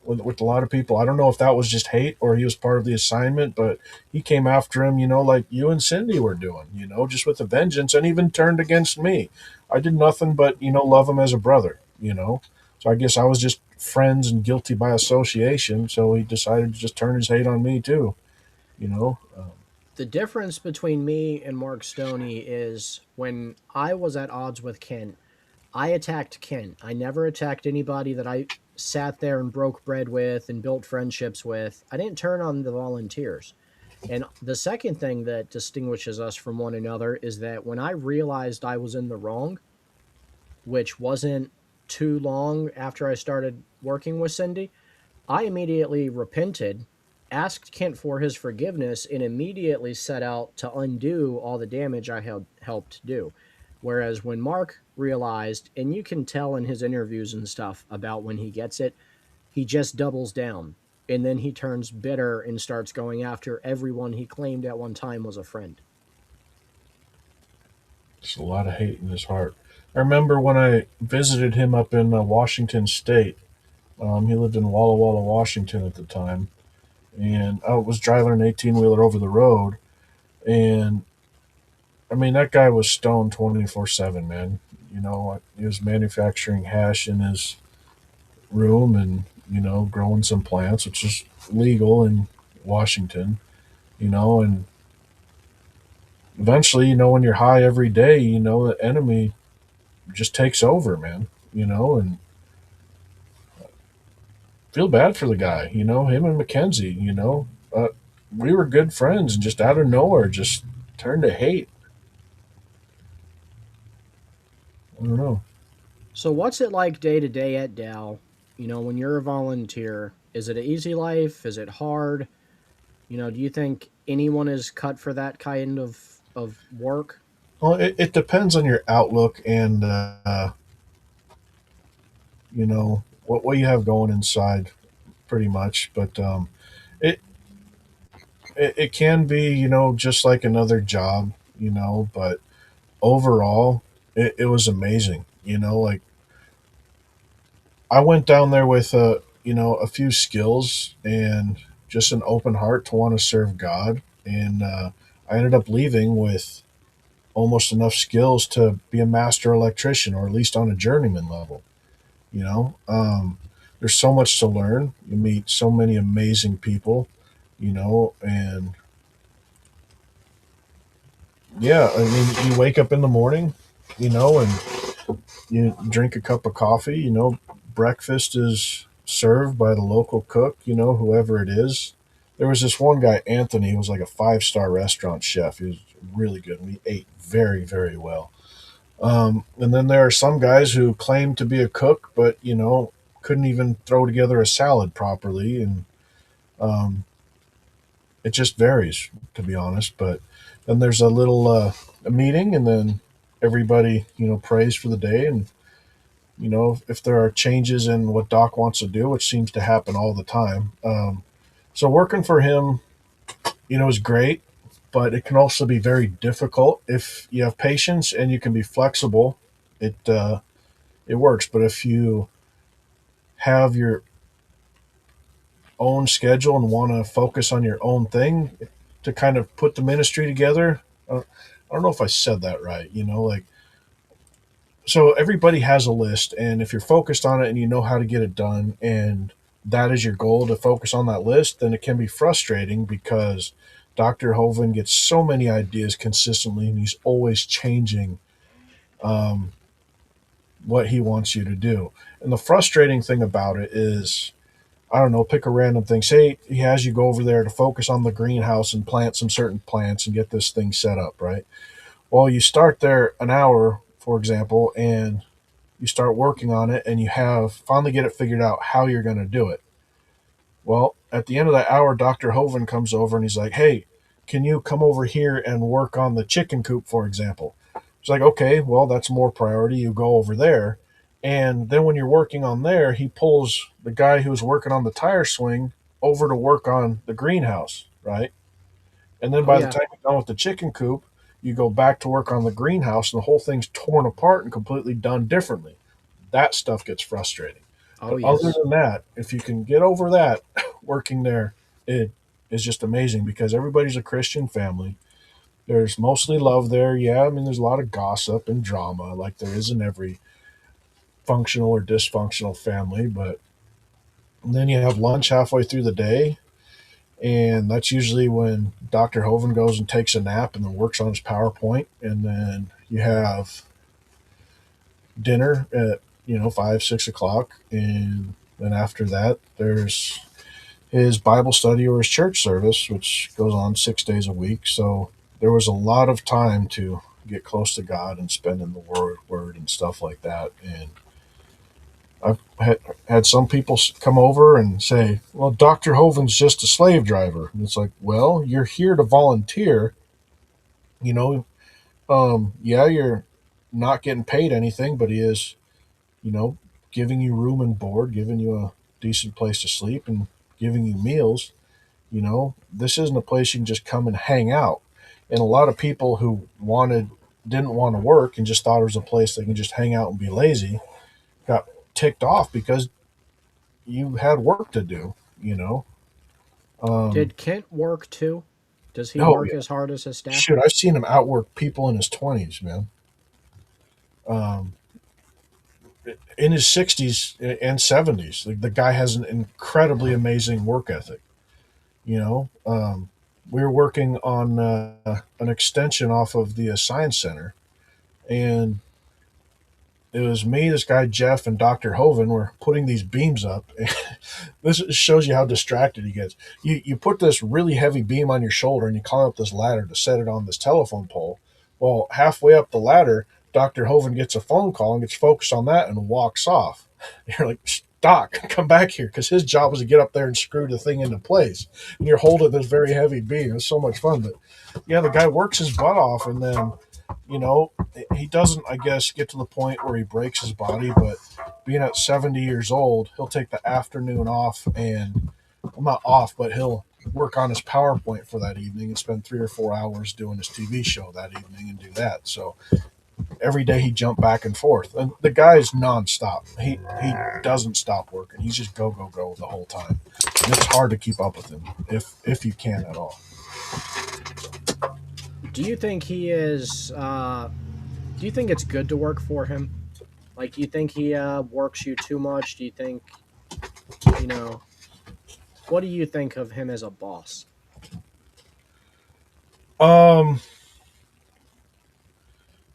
with a lot of people. I don't know if that was just hate or he was part of the assignment, but he came after him, like you and Cindy were doing, just with a vengeance, and even turned against me. I did nothing but, love him as a brother. So I guess I was just friends and guilty by association. So he decided to just turn his hate on me, too, you know. The difference between me and Mark Stoney is when I was at odds with Kent, I attacked Kent. I never attacked anybody that I sat there and broke bread with and built friendships with. I didn't turn on the volunteers. And the second thing that distinguishes us from one another is that when I realized I was in the wrong, which wasn't too long after I started working with Cindy, I immediately repented, asked Kent for his forgiveness, and immediately set out to undo all the damage I had helped do. Whereas when Mark realized, and you can tell in his interviews and stuff about when he gets it, he just doubles down. And then he turns bitter and starts going after everyone he claimed at one time was a friend. Just a lot of hate in his heart. I remember when I visited him up in Washington State. He lived in Walla Walla, Washington at the time, and I was driving an 18-wheeler over the road, and I mean that guy was stoned 24/7, man. He was manufacturing hash in his room, and growing some plants, which is legal in Washington. And eventually, when you're high every day, the enemy just takes over, man. And feel bad for the guy. Him and Mackenzie. We were good friends, and just out of nowhere, just turned to hate. I don't know. So, what's it like day to day at Dow? When you're a volunteer, is it an easy life? Is it hard? Do you think anyone is cut for that kind of work? Well, it depends on your outlook and what you have going inside, pretty much. But it, it can be just like another job. But overall, it was amazing. Like I went down there with a few skills and just an open heart to want to serve God, and I ended up leaving with almost enough skills to be a master electrician, or at least on a journeyman level. You know, there's so much to learn. You meet so many amazing people. And yeah, I mean, you wake up in the morning, and you drink a cup of coffee. Breakfast is served by the local cook, whoever it is. There was this one guy, Anthony, who was like a five-star restaurant chef. He was really good. We ate very, very well. And then there are some guys who claim to be a cook, but, couldn't even throw together a salad properly. And um, it just varies, to be honest. But then there's a meeting, and then everybody, prays for the day. And if there are changes in what Doc wants to do, which seems to happen all the time. So working for him, is great, but it can also be very difficult if you have patience and you can be flexible. It works, but if you have your own schedule and want to focus on your own thing to kind of put the ministry together, I don't know if I said that right. Like, so everybody has a list, and if you're focused on it and you know how to get it done, and that is your goal to focus on that list, then it can be frustrating because Dr. Hovind gets so many ideas consistently, and he's always changing um, what he wants you to do. And the frustrating thing about it is, I don't know, pick a random thing. Say he has you go over there to focus on the greenhouse and plant some certain plants and get this thing set up, right? Well, you start there an hour, for example, and you start working on it and you have finally get it figured out how you're going to do it. Well, at the end of that hour, Dr. Hoven comes over and he's like, hey, can you come over here and work on the chicken coop, for example? It's like, okay, well, that's more priority. You go over there. And then when you're working on there, he pulls the guy who's working on the tire swing over to work on the greenhouse, right? And then Oh by the yeah. time you're done with the chicken coop, you go back to work on the greenhouse and the whole thing's torn apart and completely done differently. That stuff gets frustrating. Oh But other yes. than that, if you can get over that, working there, it is just amazing because everybody's a Christian family. There's mostly love there. Yeah, I mean, there's a lot of gossip and drama like there is in every functional or dysfunctional family. But then you have lunch halfway through the day, and that's usually when Dr. Hoven goes and takes a nap and then works on his PowerPoint. And then you have dinner at 5, 6 o'clock, and then after that there's his Bible study or his church service, which goes on 6 days a week. So there was a lot of time to get close to God and spend in the Word and stuff like that. And I've had some people come over and say, "Well, Doctor Hoven's just a slave driver," and it's like, "Well, you're here to volunteer. You know, yeah, you're not getting paid anything, but he is you know, giving you room and board, giving you a decent place to sleep, and giving you meals. This isn't a place you can just come and hang out. And a lot of people who didn't want to work and just thought it was a place they can just hang out and be lazy got ticked off because you had work to do, you know. Um, Did Kent work too? Does he no, work as hard as his staff? shoot, I've seen him outwork people in his 20s, man. Um, in his 60s and 70s, the guy has an incredibly amazing work ethic. We were working on an extension off of the science center, and it was me, this guy Jeff, and Dr. Hoven were putting these beams up. This shows you how distracted he gets. You put this really heavy beam on your shoulder and you climb up this ladder to set it on this telephone pole. Well, halfway up the ladder, Dr. Hoven gets a phone call and gets focused on that and walks off. You're like, Doc, come back here, because his job was to get up there and screw the thing into place. And you're holding this very heavy beam. It's so much fun. But yeah, the guy works his butt off, and then you know, he doesn't, I guess, get to the point where he breaks his body, but being at 70 years old, he'll take the afternoon off and, well, not off, but he'll work on his PowerPoint for that evening and spend 3 or 4 hours doing his TV show that evening and do that. So every day he jump back and forth. And the guy is nonstop. He doesn't stop working. He's just go, go, go the whole time. And it's hard to keep up with him if you can at all. Do you think he is? Do you think it's good to work for him? Like, do you think he works you too much? Do you think, you know, what do you think of him as a boss? Um,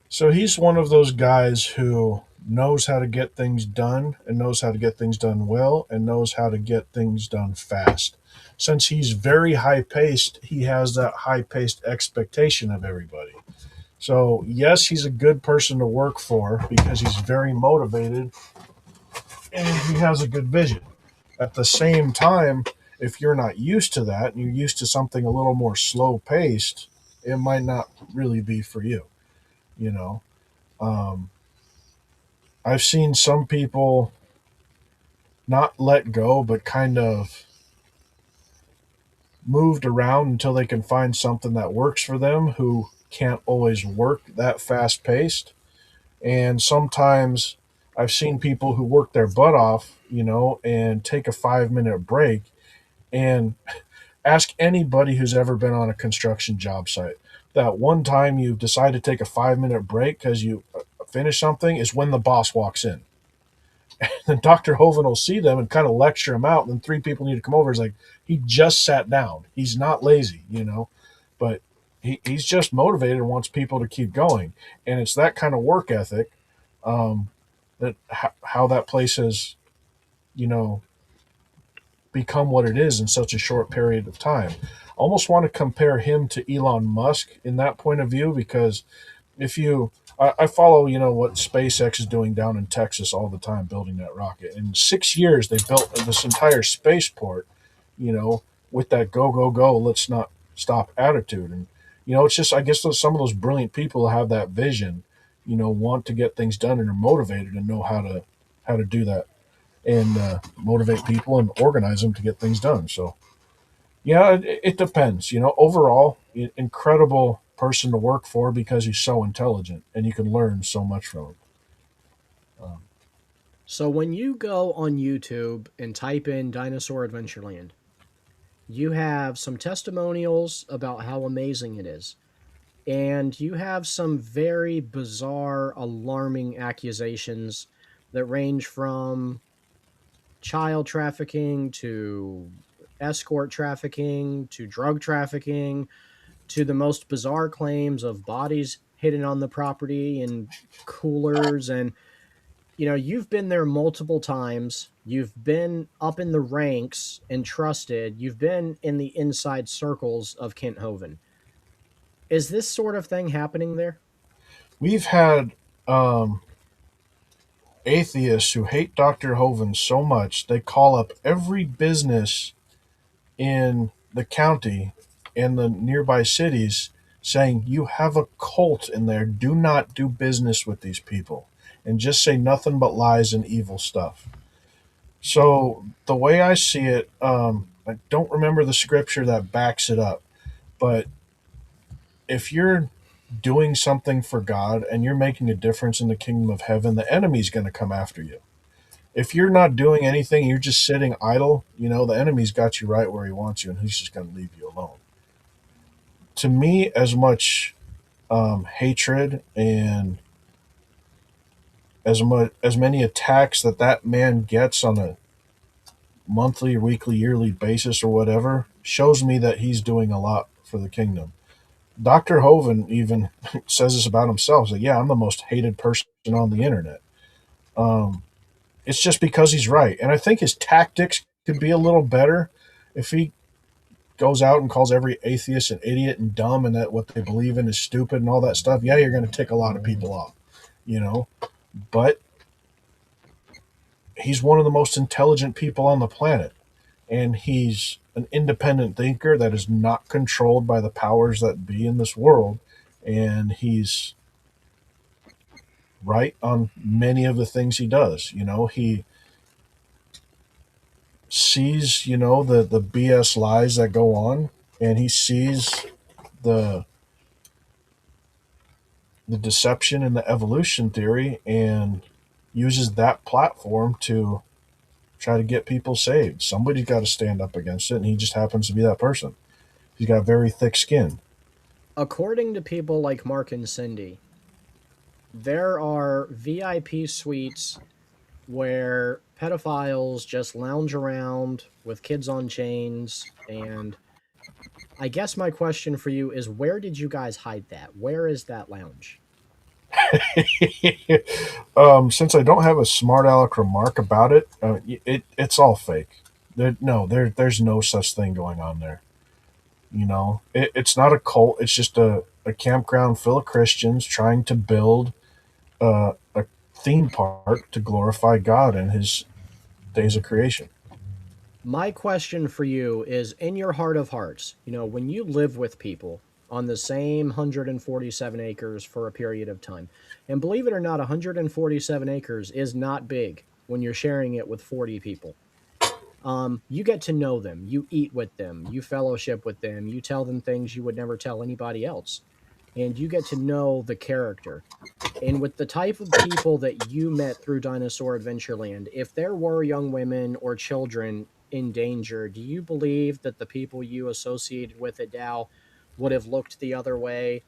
So he's one of those guys who knows how to get things done and knows how to get things done well and knows how to get things done fast. Since he's very high paced, he has that high paced expectation of everybody. So, yes, he's a good person to work for because he's very motivated and he has a good vision. At the same time, if you're not used to that and you're used to something a little more slow paced, it might not really be for you, you know. Um, I've seen some people not let go, but kind of moved around until they can find something that works for them who can't always work that fast paced. And sometimes I've seen people who work their butt off, and take a 5 minute break and ask anybody who's ever been on a construction job site. That one time you decide to take a 5 minute break because you finish something is when the boss walks in. Then Dr. Hovind will see them and kind of lecture him out. And then three people need to come over. It's like, he just sat down. He's not lazy, but he's just motivated and wants people to keep going. And it's that kind of work ethic, that how that place has, you know, become what it is in such a short period of time. I almost want to compare him to Elon Musk in that point of view, because if you I follow, what SpaceX is doing down in Texas all the time, building that rocket. In 6 years, they built this entire spaceport, you know, with that go go go, let's not stop attitude. And it's just, I guess, some of those brilliant people have that vision, want to get things done and are motivated and know how to do that, and motivate people and organize them to get things done. So yeah, it depends. Overall, incredible person to work for because he's so intelligent and you can learn so much from him. Um, So when you go on YouTube and type in Dinosaur Adventureland, you have some testimonials about how amazing it is. And you have some very bizarre, alarming accusations that range from child trafficking to escort trafficking to drug trafficking to the most bizarre claims of bodies hidden on the property and coolers. And you've been there multiple times. You've been up in the ranks and trusted. You've been in the inside circles of Kent Hovind. Is this sort of thing happening there? we've had um, atheists who hate Dr. Hovind so much they call up every business in the county and the nearby cities saying, "You have a cult in there. Do not do business with these people," and just say nothing but lies and evil stuff. So the way I see it, I don't remember the scripture that backs it up, but if you're doing something for God and you're making a difference in the kingdom of heaven, the enemy's going to come after you. If you're not doing anything, you're just sitting idle, the enemy's got you right where he wants you, and he's just going to leave you alone. To me, as much hatred and as many attacks that man gets on a monthly, weekly, yearly basis or whatever, shows me that he's doing a lot for the kingdom. Dr. Hovind even says this about himself. Like, yeah, I'm the most hated person on the internet. Um, it's just because he's right. And I think his tactics could be a little better if he goes out and calls every atheist an idiot and dumb and that what they believe in is stupid and all that stuff. Yeah, you're going to tick a lot of people off, you know. But he's one of the most intelligent people on the planet. And he's an independent thinker that is not controlled by the powers that be in this world. And he's right on many of the things he does. He sees, the BS lies that go on, and he sees the the deception and the evolution theory and uses that platform to try to get people saved. Somebody's got to stand up against it, and he just happens to be that person. He's got very thick skin. According to people like Mark and Cindy, there are VIP suites where pedophiles just lounge around with kids on chains. And I guess my question for you is, where did you guys hide that? Where is that lounge? Since I don't have a smart aleck remark about it, it's all fake. There's no such thing going on there. It's not a cult. It's just a campground full of Christians trying to build a theme park to glorify God and His days of creation. My question for you is, in your heart of hearts, when you live with people on the same 147 acres for a period of time, and believe it or not, 147 acres is not big when you're sharing it with 40 people. You get to know them, you eat with them, you fellowship with them, you tell them things you would never tell anybody else, and you get to know the character. And with the type of people that you met through Dinosaur Adventureland, if there were young women or children in danger, do you believe that the people you associated with at Dow would have looked the other way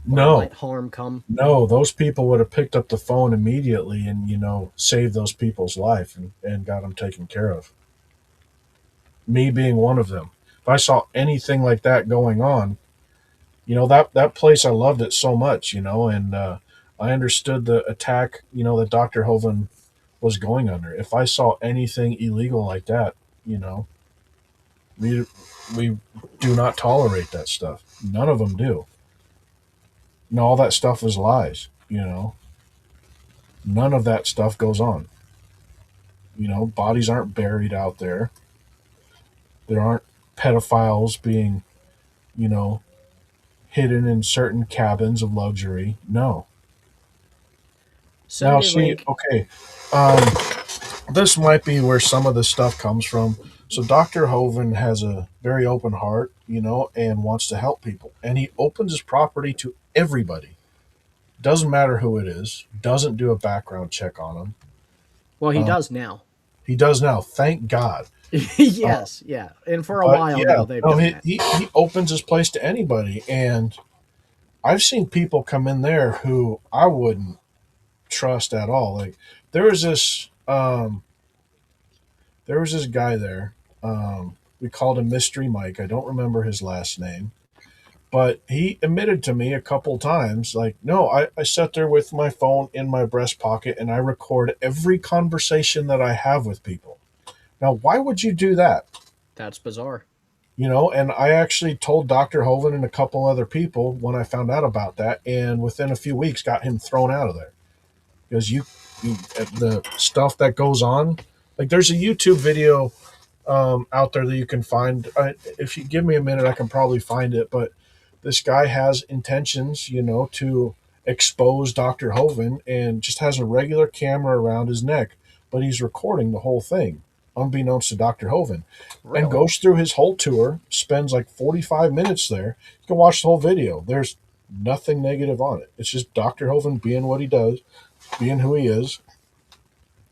or No, let harm come. no, those people would have picked up the phone immediately and, saved those people's life and got them taken care of. Me being one of them. If I saw anything like that going on, that place, I loved it so much, and I understood the attack, that Dr. Hovind was going under. If I saw anything illegal like that, you know, we we do not tolerate that stuff. None of them do. All that stuff is lies. None of that stuff goes on. Bodies aren't buried out there. There aren't pedophiles being, you know, hidden in certain cabins of luxury. No. Now, Cindy see, Link, okay, um, this might be where some of the stuff comes from. So, Dr. Hovind has a very open heart, and wants to help people. And he opens his property to everybody. Doesn't matter who it is, doesn't do a background check on them. well, he Uh, does now. he does now, thank God. Uh, Yes, yeah. And for a but while yeah, now, they've no, done he, that. he, he opens his place to anybody. And I've seen people come in there who I wouldn't trust at all. Like, there was this there was this guy there. We called him Mystery Mike. I don't remember his last name, but he admitted to me a couple times, like, no, I sat there with my phone in my breast pocket and I record every conversation that I have with people. Now, why would you do that? That's bizarre. And I actually told Dr. Hovind and a couple other people when I found out about that, and within a few weeks got him thrown out of there because the stuff that goes on. Like, there's a YouTube video out there that you can find. If you give me a minute, I can probably find it. But this guy has intentions, to expose Dr. Hovind, and just has a regular camera around his neck, but he's recording the whole thing, unbeknownst to Dr. Hovind, and Really? goes through his whole tour, spends like 45 minutes there. You can watch the whole video. There's nothing negative on it. It's just Dr. Hovind being what he does, being who he is.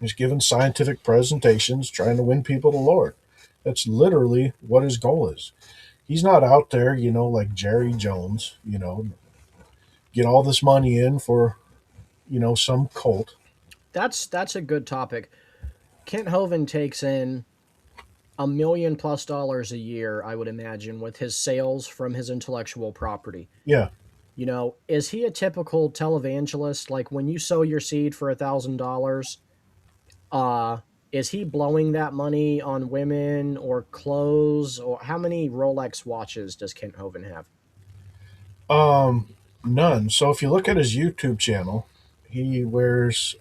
He's giving scientific presentations, trying to win people to the Lord. That's literally what his goal is. He's not out there, like Jerry Jones, get all this money in for, some cult. That's a good topic. Kent Hovind takes in $1 million+ a year, I would imagine, with his sales from his intellectual property. Yeah. Is he a typical televangelist? Like when you sow your seed for $1,000, uh, is he blowing that money on women or clothes? Or how many Rolex watches does Kent Hovind have? Um, None. So if you look at his YouTube channel, he wears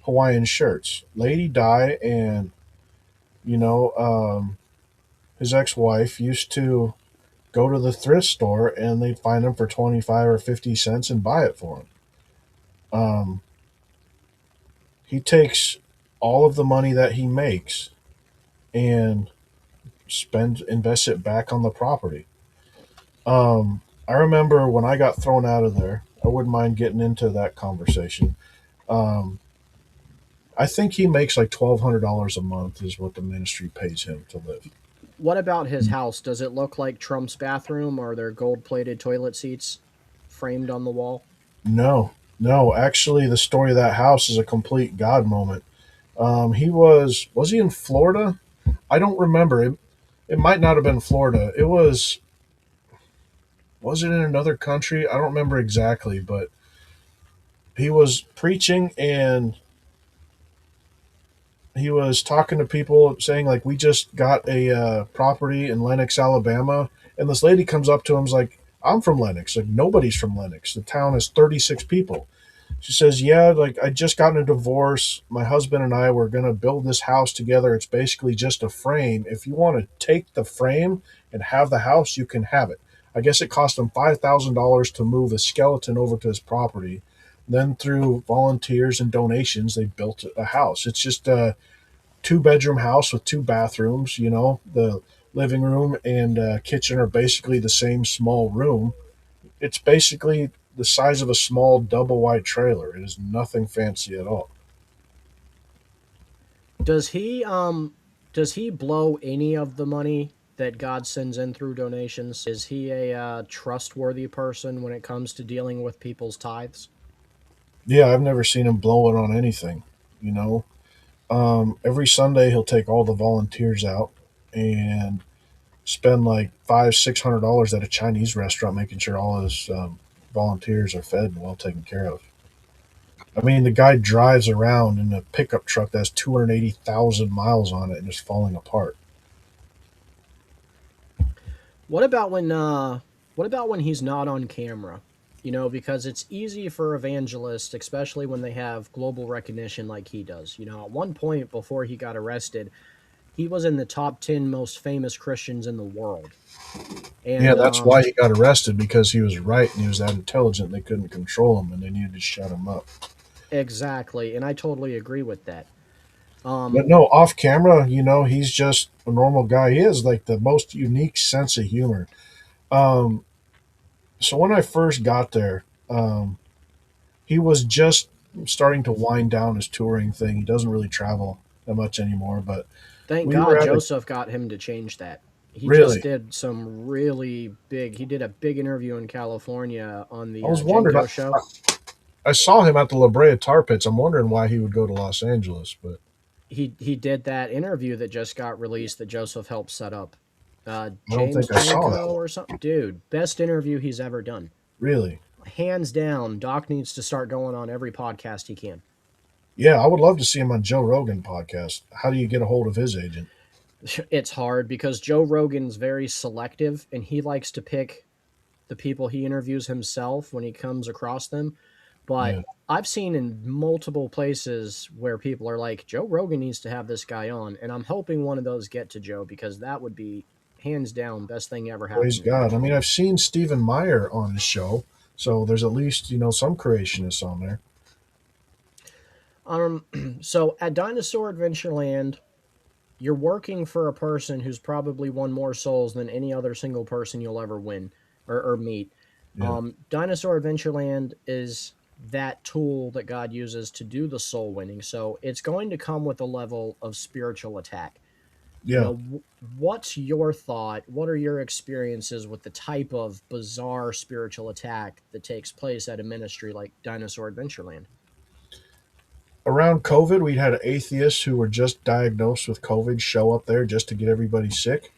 Hawaiian shirts. Lady Di and, you know, um, his ex wife used to go to the thrift store and they'd find them for 25 or 50 cents and buy it for him. Um, he takes all of the money that he makes and invests it back on the property. I remember when I got thrown out of there, I wouldn't mind getting into that conversation. Um, I think he makes like $1,200 a month is what the ministry pays him to live. What about his house? Does it look like Trump's bathroom? Are there gold-plated toilet seats framed on the wall? No, no, actually, the story of that house is a complete God moment. Was he in Florida? I don't remember. It might not have been Florida. Was it in another country? I don't remember exactly, but he was preaching and he was talking to people saying like, we just got a property in Lenox, Alabama. And this lady comes up to him, is like, I'm from Lenox. Like, nobody's from Lenox. The town has 36 people. She says, yeah, like, I just got a divorce. My husband and I were going to build this house together. It's basically just a frame. If you want to take the frame and have the house, you can have it. I guess it cost him $5,000 to move a skeleton over to his property. Then through volunteers and donations, they built a house. It's just a 2-bedroom house with 2 bathrooms. The living room and kitchen are basically the same small room. It's basically the size of a small double wide trailer. It is nothing fancy at all. Does he blow any of the money that God sends in through donations? Is he a trustworthy person when it comes to dealing with people's tithes? Yeah, I've never seen him blow it on anything. You know, every Sunday he'll take all the volunteers out and spend like $500-600 at a Chinese restaurant, making sure all his volunteers are fed and well taken care of. I mean, the guy drives around in a pickup truck that has 280,000 miles on it and is falling apart. What about when he's not on camera? You know, because it's easy for evangelists, especially when they have global recognition like he does. You know, at one point before he got arrested, he was in the top 10 most famous Christians in the world. Yeah, And that's why he got arrested, because he was right and he was that intelligent. They couldn't control him and they needed to shut him up. exactly, and I totally agree with that. But no, off camera, he's just a normal guy. He has like the most unique sense of humor. Um, so when I first got there, he was just starting to wind down his touring thing. He doesn't really travel that much anymore, but Thank we were God at a Joseph got him to change that. He just really. did some really big. He did a big interview in California on I the was wondering. Jenko show. I saw him at the La Brea Tar Pits. I'm wondering why he would go to Los Angeles, but He did that interview that just got released that Joseph helped set up. I don't James think I saw that Janko one. or something. Dude, best interview he's ever done. Really? Hands down, Doc needs to start going on every podcast he can. Yeah, I would love to see him on Joe Rogan podcast. How do you get a hold of his agent? It's hard because Joe Rogan's very selective and he likes to pick the people he interviews himself when he comes across them. But Yeah. I've seen in multiple places where people are like, Joe Rogan needs to have this guy on. And I'm hoping one of those get to Joe because that would be hands down best thing ever Praise happened to God. I Christianity. mean, I've seen Stephen Meyer on his show, so there's at least, some creationists on there. So at Dinosaur Adventureland, you're working for a person who's probably won more souls than any other single person you'll ever win or meet. Yeah. Dinosaur Adventureland is that tool that God uses to do the soul winning. So it's going to come with a level of spiritual attack. You Yeah. know, what's your thought? What are your experiences with the type of bizarre spiritual attack that takes place at a ministry like Dinosaur Adventureland? Around COVID, we had atheists who were just diagnosed with COVID show up there just to get everybody sick,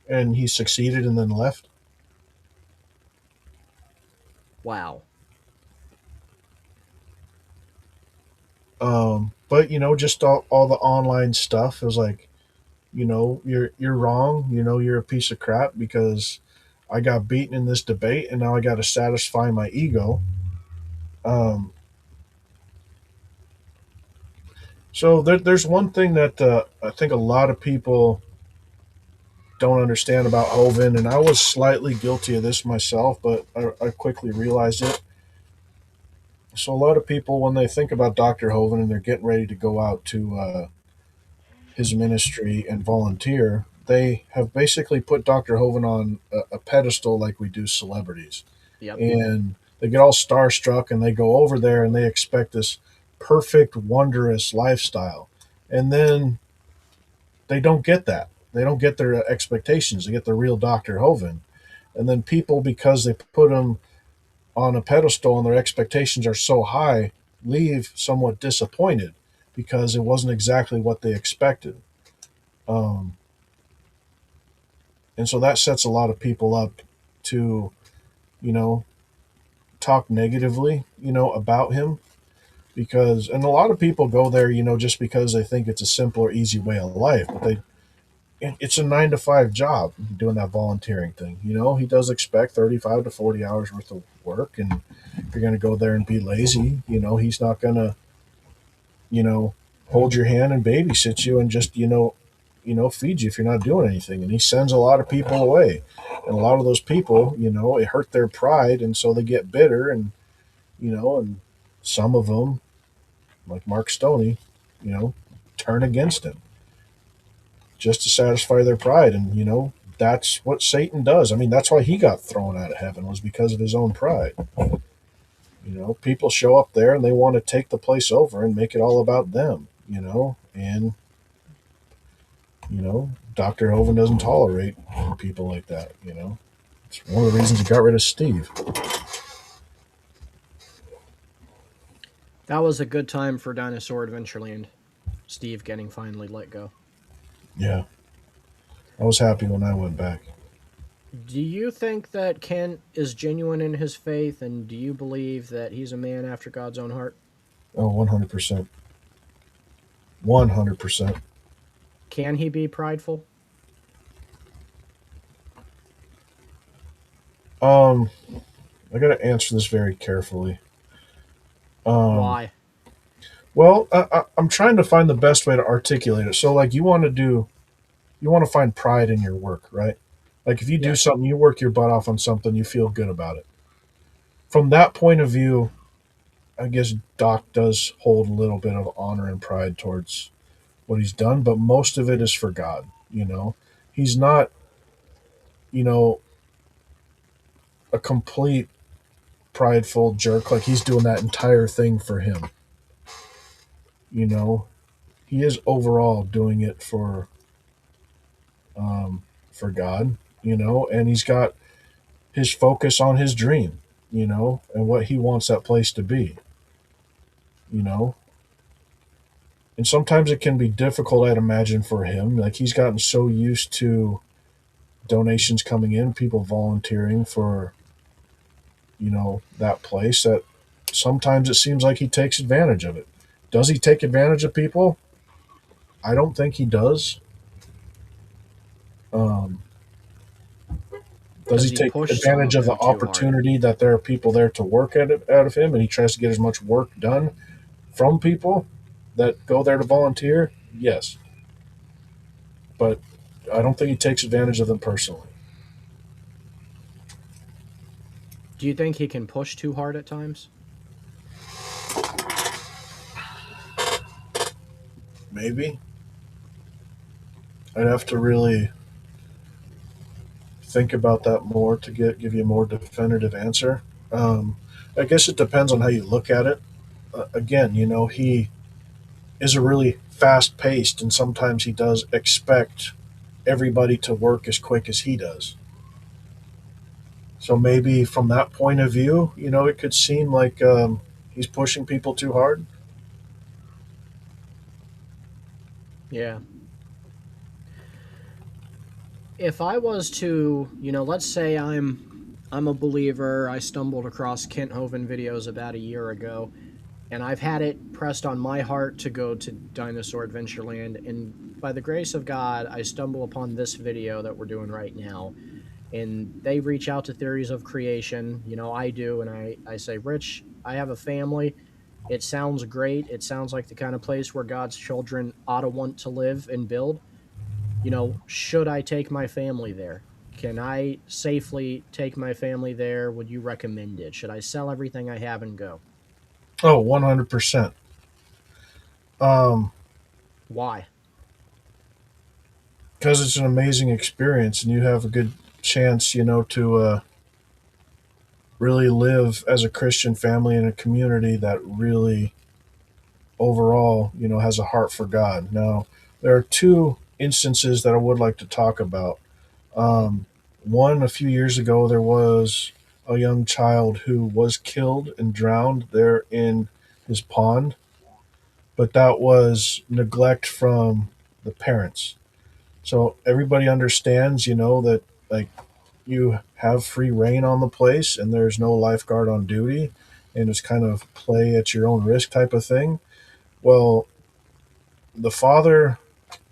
and he succeeded and then left. Wow. But just all the online stuff, it was like, you're wrong. You're a piece of crap because I got beaten in this debate, and now I got to satisfy my ego. Um, so there's one thing that I think a lot of people don't understand about Hovind, and I was slightly guilty of this myself, but I quickly realized it. So a lot of people, when they think about Dr. Hovind and they're getting ready to go out to his ministry and volunteer, they have basically put Dr. Hovind on a pedestal like we do celebrities. Yep. And they get all starstruck and they go over there and they expect this perfect, wondrous lifestyle. And then they don't get that. They don't get their expectations. They get the real Dr. Hovind. And then people, because they put him on a pedestal and their expectations are so high, leave somewhat disappointed because it wasn't exactly what they expected. Um, and so that sets a lot of people up to, you know, talk negatively, about him and a lot of people go there, just because they think it's a simple or easy way of life, but it's a 9 to 5 job doing that volunteering thing. He does expect 35 to 40 hours worth of work. And if you're going to go there and be lazy, he's not going to, you know, hold your hand and babysit you and just, feed you if you're not doing anything. And he sends a lot of people away. And a lot of those people, it hurt their pride. And so they get bitter and some of them, like Mark Stoney, turn against him just to satisfy their pride. And, that's what Satan does. I mean, that's why he got thrown out of heaven, was because of his own pride. People show up there and they want to take the place over and make it all about them, and Dr. Hovind doesn't tolerate people like that. It's one of the reasons he got rid of Steve. That was a good time for Dinosaur Adventureland. Steve getting finally let go. Yeah, I was happy when I went back. Do you think that Kent is genuine in his faith, and do you believe that he's a man after God's own heart? Oh, 100%. 100%. Can he be prideful? I got to answer this very carefully. Why? Well, I'm trying to find the best way to articulate it. So, like, you want to find pride in your work, right? Like, if you do Yes. something, you work your butt off on something, you feel good about it. From that point of view, I guess Doc does hold a little bit of honor and pride towards what he's done, but most of it is for God. He's not, you know, a complete prideful jerk. Like he's doing that entire thing for him. You know, he is overall doing it for God. And he's got his focus on his dream. And what he wants that place to be. You know, and sometimes it can be difficult, I'd imagine, for him. Like he's gotten so used to donations coming in, people volunteering for that place, that sometimes it seems like he takes advantage of it. Does he take advantage of people? I don't think he does. Um, does he He take push some advantage of of the them too hard? opportunity that there are people there to work out of him, and he tries to get as much work done from people that go there to volunteer? Yes, but I don't think he takes advantage of them personally. Do you think he can push too hard at times? Maybe. I'd have to really think about that more to give you a more definitive answer. I guess it depends on how you look at it. Again, he is a really fast paced, and sometimes he does expect everybody to work as quick as he does. So maybe from that point of view, it could seem like he's pushing people too hard. Yeah. If I was to, let's say I'm a believer, I stumbled across Kent Hovind videos about a year ago, and I've had it pressed on my heart to go to Dinosaur Adventureland, and by the grace of God, I stumble upon this video that we're doing right now, and they reach out to Theories of Creation, I do, and I say, Rich, I have a family, it sounds great, it sounds like the kind of place where God's children ought to want to live and build. Should I take my family there? Can I safely take my family there? Would you recommend it? Should I sell everything I have and go? Oh, 100%. Um, Why? because it's an amazing experience, and you have a good chance, to really live as a Christian family in a community that really overall, has a heart for God. Now, there are two instances that I would like to talk about. One, a few years ago, there was a young child who was killed and drowned there in his pond, but that was neglect from the parents. So everybody understands, that like you have free reign on the place and there's no lifeguard on duty, and it's kind of play at your own risk type of thing. Well, the father,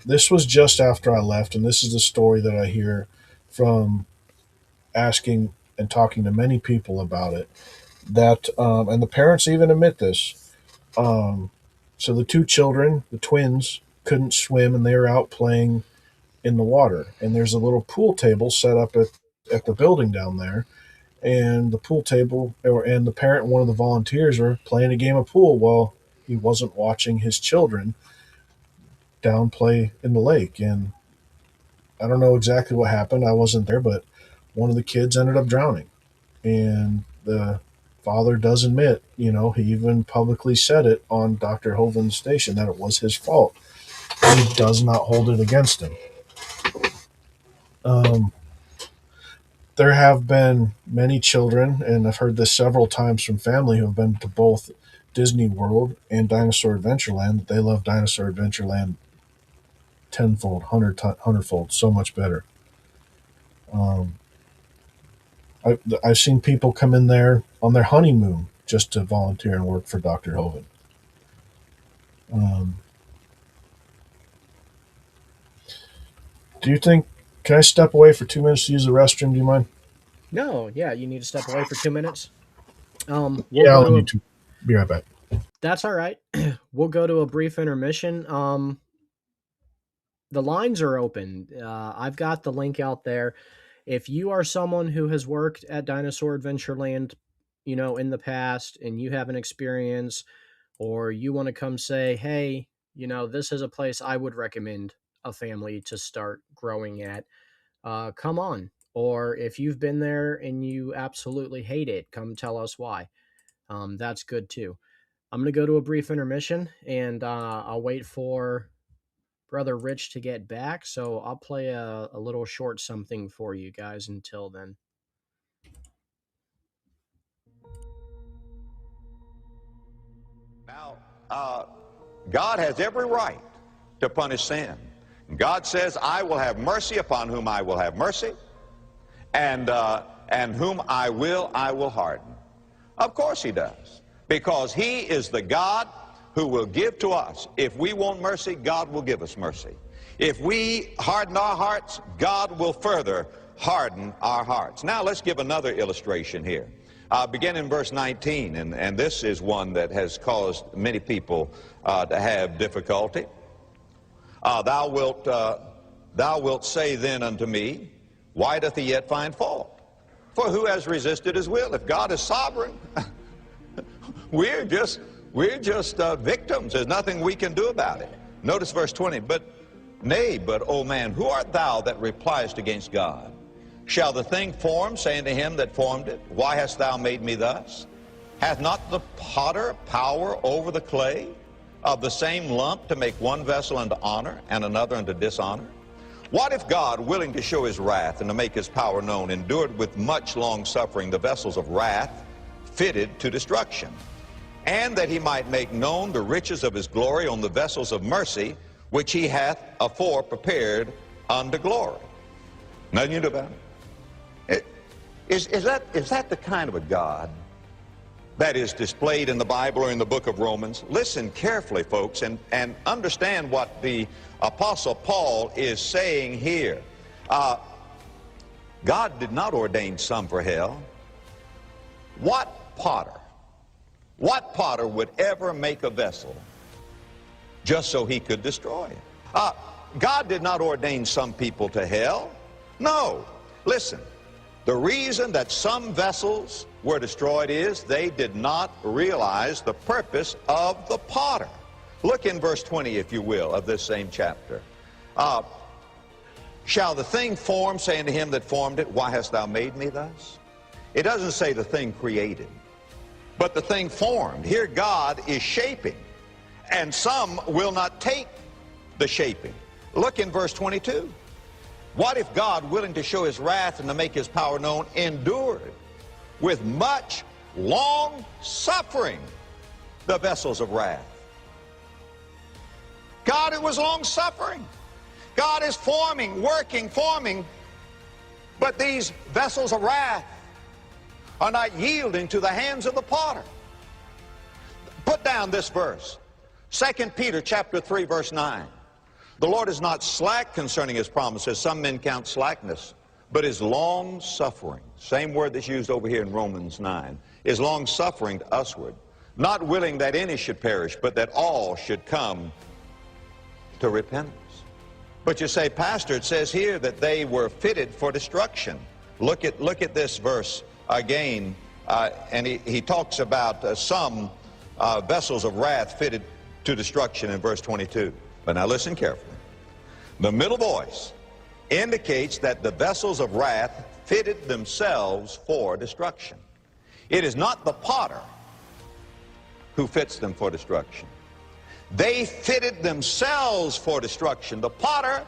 this was just after I left, and this is the story that I hear from asking and talking to many people about it. That and the parents even admit this. Um, so the two children, the twins, couldn't swim, and they were out playing in the water. And there's a little pool table set up at the building down there. And the pool table, and the parent and one of the volunteers were playing a game of pool while he wasn't watching his children down play in the lake. And I don't know exactly what happened. I wasn't there, but one of the kids ended up drowning. And the father does admit, he even publicly said it on Dr. Hovind's station that it was his fault. He does not hold it against him. Um, there have been many children, and I've heard this several times from family who have been to both Disney World and Dinosaur Adventureland, that they love Dinosaur Adventureland tenfold, hundredfold, so much better. Um, I've seen people come in there on their honeymoon just to volunteer and work for Dr. Hovind. Um, do you think, can I step away for 2 minutes to use the restroom? Do you mind? No, yeah, you need to step away for 2 minutes. We'll Yeah, go I'll to need to. Be right back. That's all right. We'll go to a brief intermission. The lines are open. I've got the link out there. If you are someone who has worked at Dinosaur Adventureland, in the past, and you have an experience, or you want to come say, hey, this is a place I would recommend a family to start growing at, come on. Or if you've been there and you absolutely hate it, come tell us why. That's good too. I'm going to go to a brief intermission, and I'll wait for Brother Rich to get back. So I'll play a little short something for you guys until then. Now, God has every right to punish sin. God says, I will have mercy upon whom I will have mercy, and whom I will harden. Of course he does, because he is the God who will give to us. If we want mercy, God will give us mercy. If we harden our hearts, God will further harden our hearts. Now let's give another illustration here. Begin in verse 19, and this is one that has caused many people to have difficulty. Thou wilt say then unto me, why doth he yet find fault? For who has resisted his will? If God is sovereign, we're just victims. There's nothing we can do about it. Notice verse 20. But, O man, who art thou that repliest against God? Shall the thing form, saying to him that formed it, why hast thou made me thus? Hath not the potter power over the clay of the same lump to make one vessel unto honor and another unto dishonor? What if God, willing to show his wrath and to make his power known, endured with much long suffering the vessels of wrath fitted to destruction, and that he might make known the riches of his glory on the vessels of mercy, which he hath afore prepared unto glory? Nothing you do about it. Is that the kind of a God that is displayed in the Bible or in the book of Romans? Listen carefully, folks, and understand what the Apostle Paul is saying here. God did not ordain some for hell. What potter would ever make a vessel just so he could destroy it? God did not ordain some people to hell. No. Listen, the reason that some vessels were destroyed is they did not realize the purpose of the potter. Look in verse 20, if you will, of this same chapter. Shall the thing form, saying to him that formed it, why hast thou made me thus? It doesn't say the thing created, but the thing formed. Here God is shaping, and some will not take the shaping. Look in verse 22. What if God, willing to show his wrath and to make his power known, endured with much long suffering the vessels of wrath? God, it was long suffering. God is forming, working, forming, but these vessels of wrath are not yielding to the hands of the potter. Put down this verse, 2 Peter chapter 3, verse 9. The Lord is not slack concerning his promises. Some men count slackness, but is long-suffering. Same word that's used over here in Romans 9. Is long-suffering to usward, not willing that any should perish, but that all should come to repentance. But you say, Pastor, it says here that they were fitted for destruction. Look at this verse again, and he talks about some vessels of wrath fitted to destruction in verse 22. But now listen carefully. The middle voice indicates that the vessels of wrath fitted themselves for destruction. It is not the potter who fits them for destruction. They fitted themselves for destruction. The potter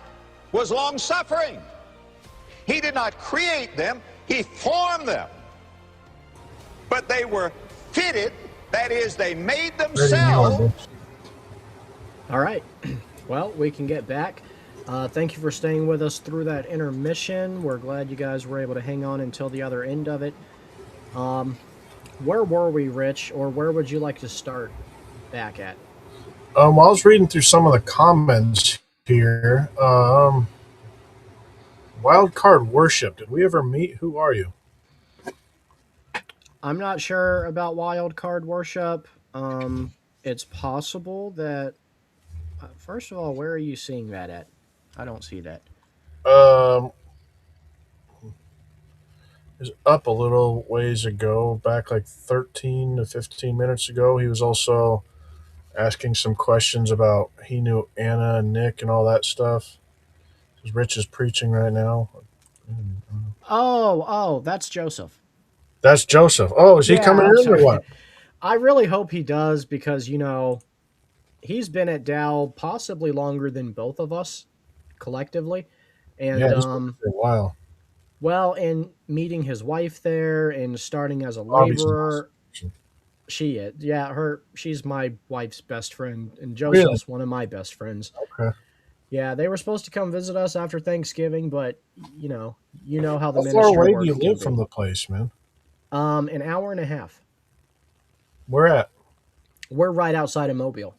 was long-suffering. He did not create them, he formed them. But they were fitted, that is, they made Ready when you are, themselves. bro. All right. Well, we can get back. Thank you for staying with us through that intermission. We're glad you guys were able to hang on until the other end of it. Where were we, Rich, or where would you like to start back at? I was reading through some of the comments here. Wild Card Worship. Did we ever meet? Who are you? I'm not sure about wild card worship. It's possible that. First of all, where are you seeing that at? I don't see that. Um, is up a little ways ago, back like 13 to 15 minutes ago. He was also asking some questions about he knew Anna and Nick and all that stuff. Because Rich is preaching right now. Oh, that's Joseph. That's Joseph. Oh, is he Yeah, coming I'm in or sorry. what? I really hope he does because, he's been at Dow possibly longer than both of us collectively. Yeah, And, he's been here for a while. well, and meeting his wife there and starting as a Bobby's an awesome laborer, person. she is. Yeah, she's my wife's best friend, and Really? Joseph's one of my best friends. Okay. Yeah, they were supposed to come visit us after Thanksgiving, but you know how the How far ministry away do you work can live from be. the place, man? An hour and a half. Where at? We're right outside of Mobile.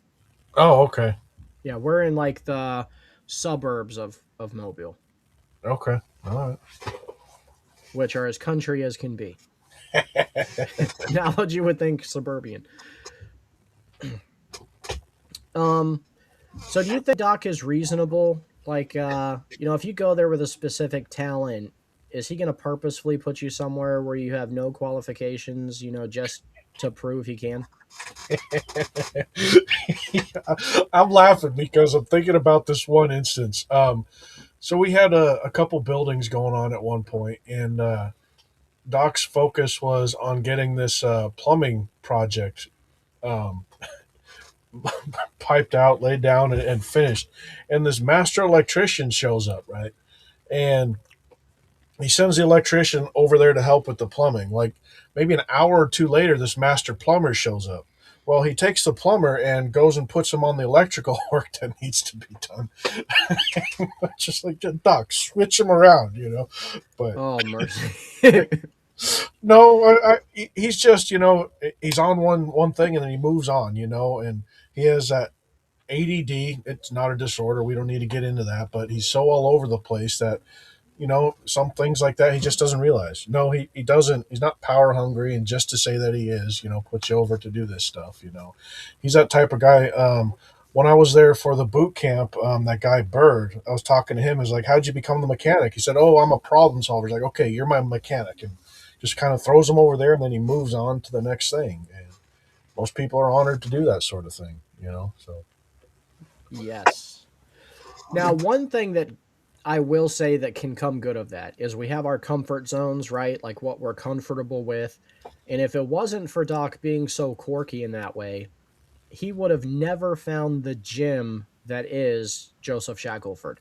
Oh, okay. Yeah, we're in like the suburbs of Mobile, Okay. All right. which are as country as can be. Not what you would think suburban. So do you think Doc is reasonable? Like, if you go there with a specific talent, is he going to purposefully put you somewhere where you have no qualifications, just to prove he can? I'm laughing because I'm thinking about this one instance. So we had a couple buildings going on at one point, and Doc's focus was on getting this plumbing project um, piped out, laid down, and finished. And this master electrician shows up, right? And he sends the electrician over there to help with the plumbing. Like maybe an hour or two later, this master plumber shows up. Well, he takes the plumber and goes and puts him on the electrical work that needs to be done. Just like, Doc, switch him around. But Oh, mercy. no, he's just, he's on one thing and then he moves on. And he has that ADD. It's not a disorder. We don't need to get into that, but he's so all over the place that some things like that he just doesn't realize. No, he doesn't. He's not power hungry, and just to say that he is, puts you over to do this stuff. He's that type of guy. When I was there for the boot camp, that guy Bird, I was talking to him. He's like, "How'd you become the mechanic?" He said, "Oh, I'm a problem solver." He's like, "Okay, you're my mechanic," and just kind of throws him over there, and then he moves on to the next thing. And most people are honored to do that sort of thing. So Yes. Now, one thing that I will say that can come good of that is we have our comfort zones, right? Like what we're comfortable with. And if it wasn't for Doc being so quirky in that way, he would have never found the gym that is Joseph Shackelford.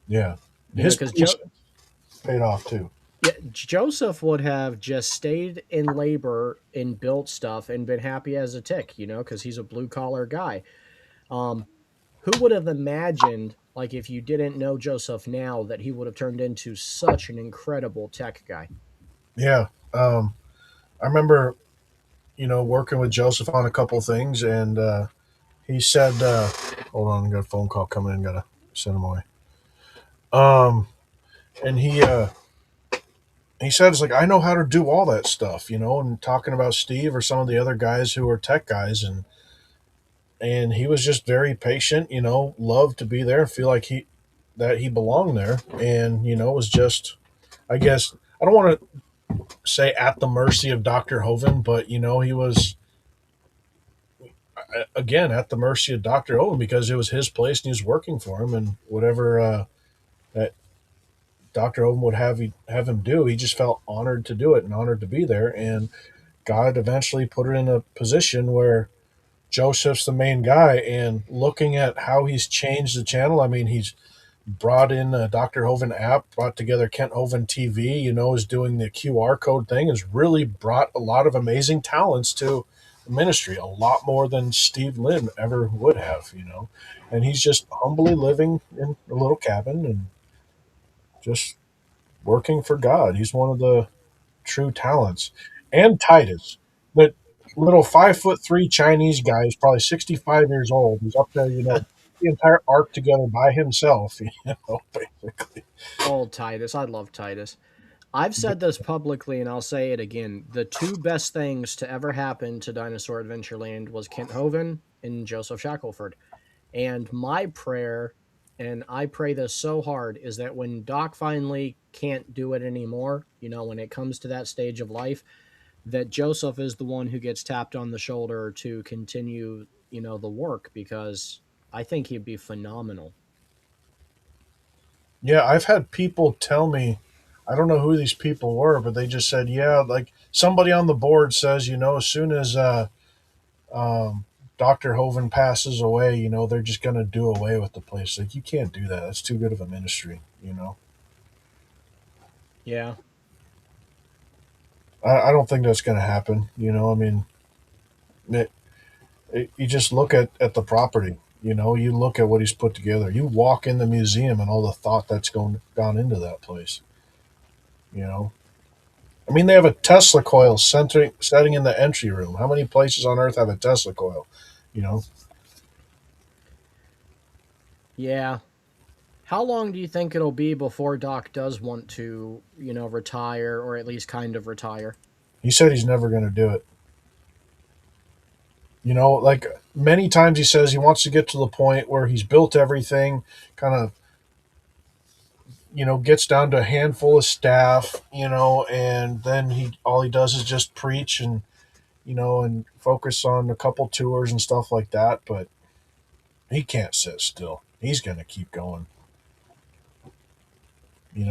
yeah, his Because patience paid off too. yeah, Joseph would have just stayed in labor and built stuff and been happy as a tick, because he's a blue collar guy. Who would have imagined, like, if you didn't know Joseph now, that he would have turned into such an incredible tech guy? Yeah. I remember, working with Joseph on a couple things, and he said, "Hold on, I got a phone call coming in. Gotta send him away." And he said, "It's like I know how to do all that stuff," and talking about Steve or some of the other guys who were tech guys, and he was just very patient, loved to be there, feel like he belonged there, and was just, I guess, I don't want to say at the mercy of Dr. Hovind, but he was again at the mercy of Dr. Hovind because it was his place and he was working for him, and whatever that Dr. Hovind would have him do, he just felt honored to do it and honored to be there, and God eventually put it in a position where Joseph's the main guy, and looking at how he's changed the channel, I mean, he's brought in a Dr. Hoven app, brought together Kent Hoven TV, is doing the QR code thing, has really brought a lot of amazing talents to the ministry, a lot more than Steve Lynn ever would have. And he's just humbly living in a little cabin and just working for God. He's one of the true talents. And Titus, that little 5'3" Chinese guy who's probably 65 years old, who's up there, the entire arc together by himself, basically. Old Titus. I love Titus. I've said this publicly and I'll say it again. The two best things to ever happen to Dinosaur Adventureland was Kent Hovind and Joseph Shackelford. And my prayer, and I pray this so hard, is that when Doc finally can't do it anymore, when it comes to that stage of life, that Joseph is the one who gets tapped on the shoulder to continue, the work, because I think he'd be phenomenal. Yeah, I've had people tell me, I don't know who these people were, but they just said, yeah, like somebody on the board says, as soon as um, Dr. Hoven passes away, they're just going to do away with the place. Like, you can't do that. That's too good of a ministry. Yeah. I don't think that's going to happen. I mean, it, you just look at the property. You look at what he's put together. You walk in the museum and all the thought that's gone into that place. You know, I mean, they have a Tesla coil setting in the entry room. How many places on Earth have a Tesla coil? You know, Yeah. How long do you think it'll be before Doc does want to, retire, or at least kind of retire? he said he's never going to do it. Like many times he says he wants to get to the point where he's built everything, kind of, gets down to a handful of staff, and then all he does is just preach and focus on a couple tours and stuff like that. But he can't sit still. He's going to keep going.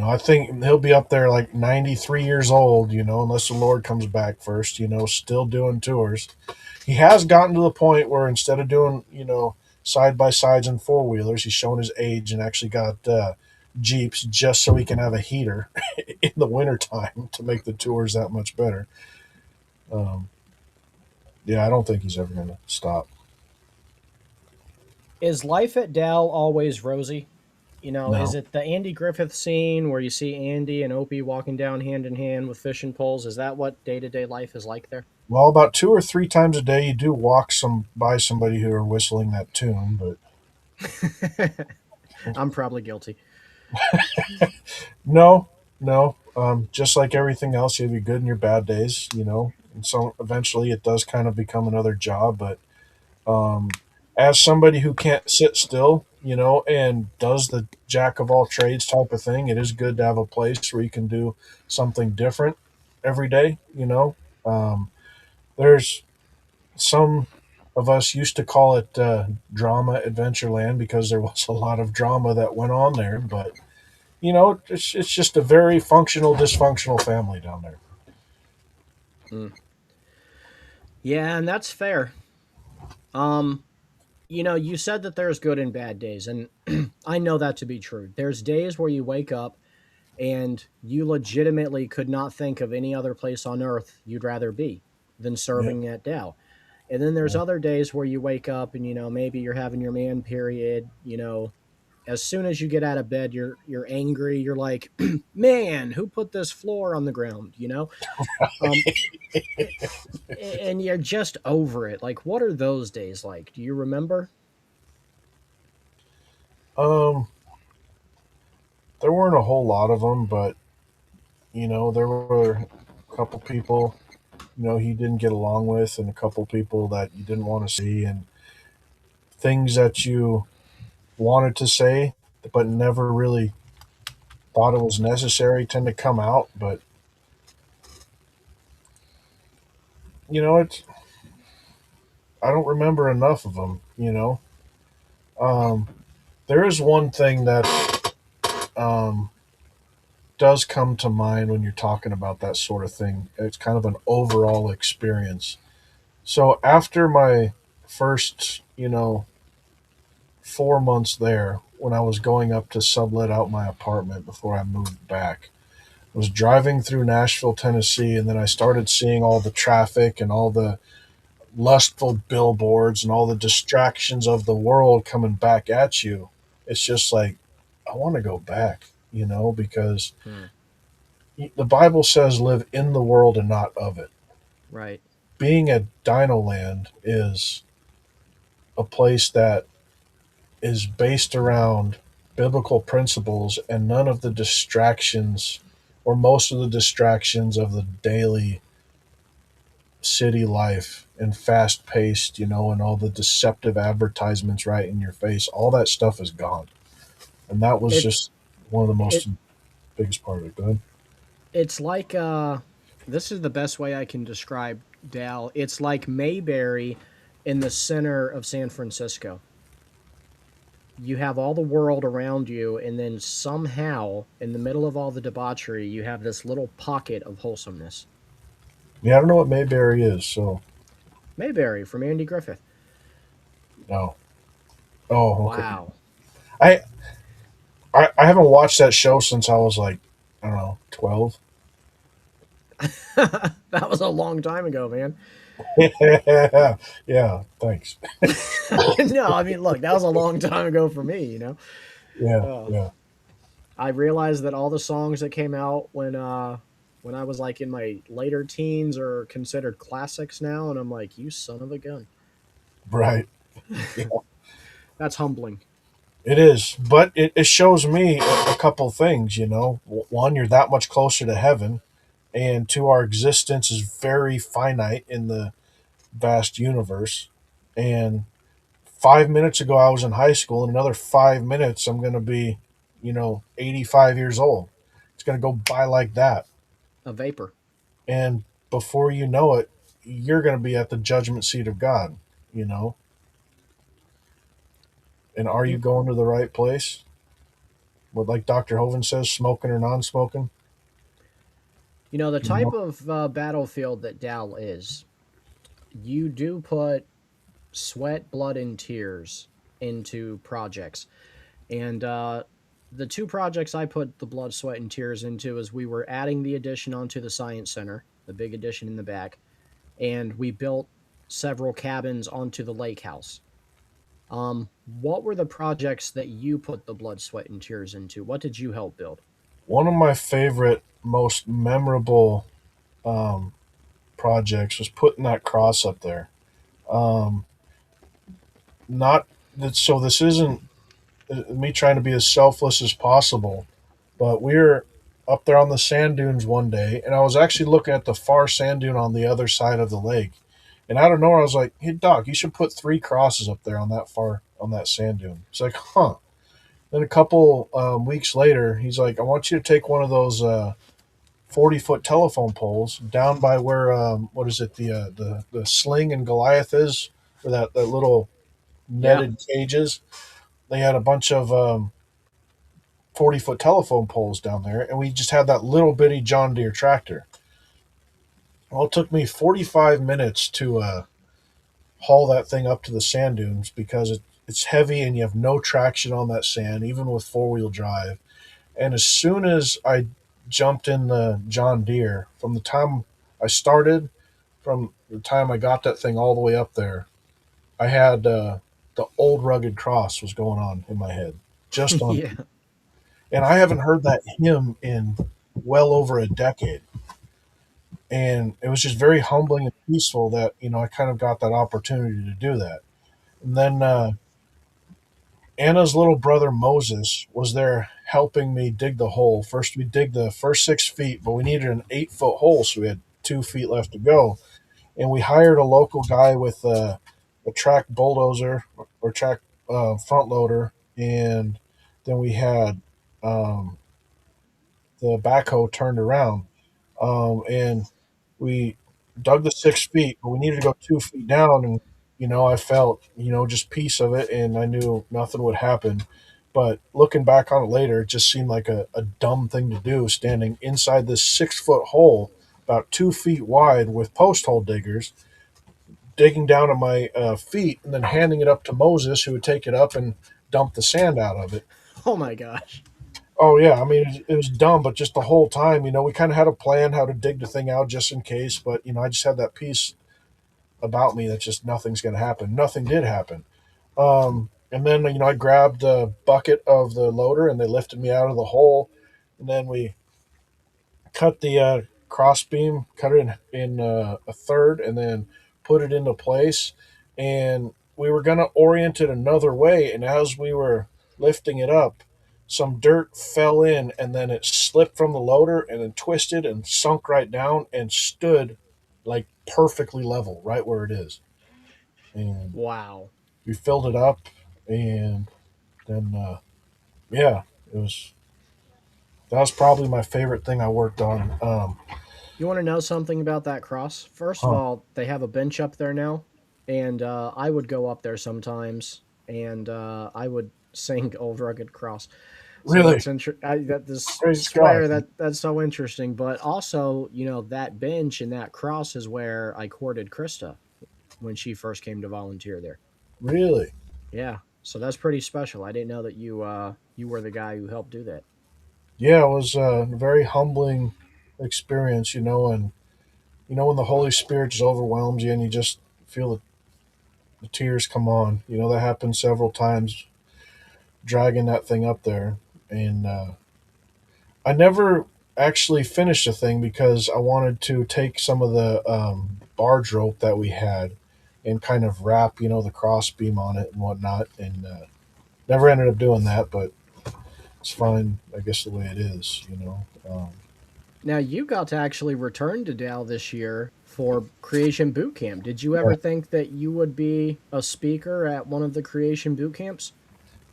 I think he'll be up there like 93 years old, unless the Lord comes back first, still doing tours. He has gotten to the point where instead of doing, side by sides and four wheelers, he's shown his age and actually got Jeeps just so he can have a heater in the wintertime to make the tours that much better. Um, yeah, I don't think he's ever going to stop. Is life at Dal always rosy? Is No. it the Andy Griffith scene where you see Andy and Opie walking down hand in hand with fishing poles? Is that what day to day life is like there? Well, about two or three times a day, you do walk by somebody who are whistling that tune, but I'm probably guilty. no, no. Just like everything else, you have your good and your bad days, And so eventually it does kind of become another job. But um, as somebody who can't sit still, and does the jack of all trades type of thing, it is good to have a place where you can do something different every day. There's some of us used to call it drama Adventureland because there was a lot of drama that went on there, but it's just a very functional, dysfunctional family down there. Mm. Yeah, and that's fair. Um, you said that there's good and bad days, and I know that to be true. There's days where you wake up and you legitimately could not think of any other place on earth you'd rather be than Yeah, serving at Dow. And then there's yeah. other days where you wake up and maybe you're having your man period, as soon as you get out of bed you're angry, you're like, "Man, who put this floor on the ground?" Um and you're just over it. Like, what are those days like? Do you remember? Um, there weren't a whole lot of them, but there were a couple people he didn't get along with, and a couple people that you didn't want to see, and things that you wanted to say but never really thought it was necessary tend to come out. But it's I don't remember enough of them. Um, there is one thing that um, does come to mind when you're talking about that sort of thing. It's kind of an overall experience. So after my first, 4 months there, when I was going up to sublet out my apartment before I moved back. I was driving through Nashville, Tennessee, and then I started seeing all the traffic and all the lustful billboards and all the distractions of the world coming back at you. It's just like, I want to go back, because Hmm. the Bible says live in the world and not of it. Right. Being at Dino Land is a place that is based around biblical principles and none of the distractions or most of the distractions of the daily city life and fast paced, and all the deceptive advertisements right in your face. All that stuff is gone. And that was It just one of the it most biggest part of it. Go ahead. it's like this is the best way I can describe Dal. It's like Mayberry in the center of San Francisco. You have all the world around you, and then somehow, in the middle of all the debauchery, you have this little pocket of wholesomeness. Yeah, I don't know what Mayberry is, so Mayberry from Andy Griffith. no. Oh, okay. Wow. I, I haven't watched that show since I was like, I don't know, 12. That was a long time ago, man. Yeah, thanks. No, I mean, look, that was a long time ago for me, you know. Yeah, Uh, yeah. I realized that all the songs that came out when I was like in my later teens are considered classics now, and I'm like, you son of a gun. Right. Yeah, That's humbling. it is. But it shows me a couple things, One, you're that much closer to heaven, and two, our existence is very finite in the vast universe. And 5 minutes ago, I was in high school. In another 5 minutes, I'm going to be, 85 years old. It's going to go by like that. A vapor. And before you know it, you're going to be at the judgment seat of God, you know? And are you You, going to the right place? What, like Dr. Hovind says, smoking or non smoking? you know the You type know? of battlefield that Dal is. You do put sweat, blood, and tears into projects, and the two projects I put the blood, sweat, and tears into is we were adding the addition onto the science center, the big addition in the back, and we built several cabins onto the lake house. What were the projects that you put the blood, sweat, and tears into? What did you help build? One of my favorite, most memorable um, projects was putting that cross up there. Um, not that, so this isn't me trying to be as selfless as possible, but we were up there on the sand dunes one day, and I was actually looking at the far sand dune on the other side of the lake. And out of nowhere, I was like, "Hey, Doc, you should put three crosses up there on that sand dune." He's like, "Huh." Then a couple weeks later, he's like, "I want you to take one of those 40-foot telephone poles down by where what is it the sling and Goliath is, where that little Yeah. netted cages. They had a bunch of 40-foot telephone poles down there, and we just had that little bitty John Deere tractor. Well, it took me 45 minutes to haul that thing up to the sand dunes because it's heavy and you have no traction on that sand, even with four-wheel drive. And as soon as I jumped in the John Deere, from the time I started, from the time I got that thing all the way up there, I had the old rugged cross was going on in my head, just on, Yeah. and I haven't heard that hymn in well over a decade. And it was just very humbling and peaceful that I kind of got that opportunity to do that. And then Anna's little brother Moses was there helping me dig the hole. First, we dig the first 6 feet, but we needed an 8 foot hole, so we had 2 feet left to go. And we hired a local guy with a track bulldozer or track front loader, and then we had um, the backhoe turned around, and we dug the 6 feet, but we needed to go 2 feet down, and I felt just piece of it, and I knew nothing would happen. But looking back on it later, it just seemed like a dumb thing to do, standing inside this 6 foot hole, about 2 feet wide, with post hole diggers, digging down at my feet, and then handing it up to Moses, who would take it up and dump the sand out of it. Oh my gosh. Oh yeah, I mean it was dumb, but just the whole time, we kind of had a plan how to dig the thing out just in case. But I just had that peace about me that just nothing's going to happen. Nothing did happen. And then I grabbed the bucket of the loader and they lifted me out of the hole, and then we cut the cross beam, cut it in a third, and then put it into place. And we were going to orient it another way. And as we were lifting it up, some dirt fell in, and then it slipped from the loader and then twisted and sunk right down and stood like perfectly level right where it is. And Wow. we filled it up, and then yeah, it was that was probably my favorite thing I worked on. You want to know something about that cross? First of Huh, all, they have a bench up there now, and I would go up there sometimes, and I would sing "Old Rugged Cross." So really, that's interesting. That this praise God. swear that's so interesting. But also, that bench and that cross is where I courted Krista when she first came to volunteer there. Really, Yeah, so that's pretty special. I didn't know that you were the guy who helped do that. yeah, it was a very humbling experience, and when the Holy Spirit just overwhelms you and you just feel the tears come on. That happened several times dragging that thing up there, and I never actually finished the thing because I wanted to take some of the barge rope that we had and kind of wrap, the cross beam on it and whatnot. And never ended up doing that, but it's fine, I guess, the way it is. Now you got to actually return to Dal this year for Creation Boot Camp. Did you Yeah. ever think that you would be a speaker at one of the Creation Boot Camps?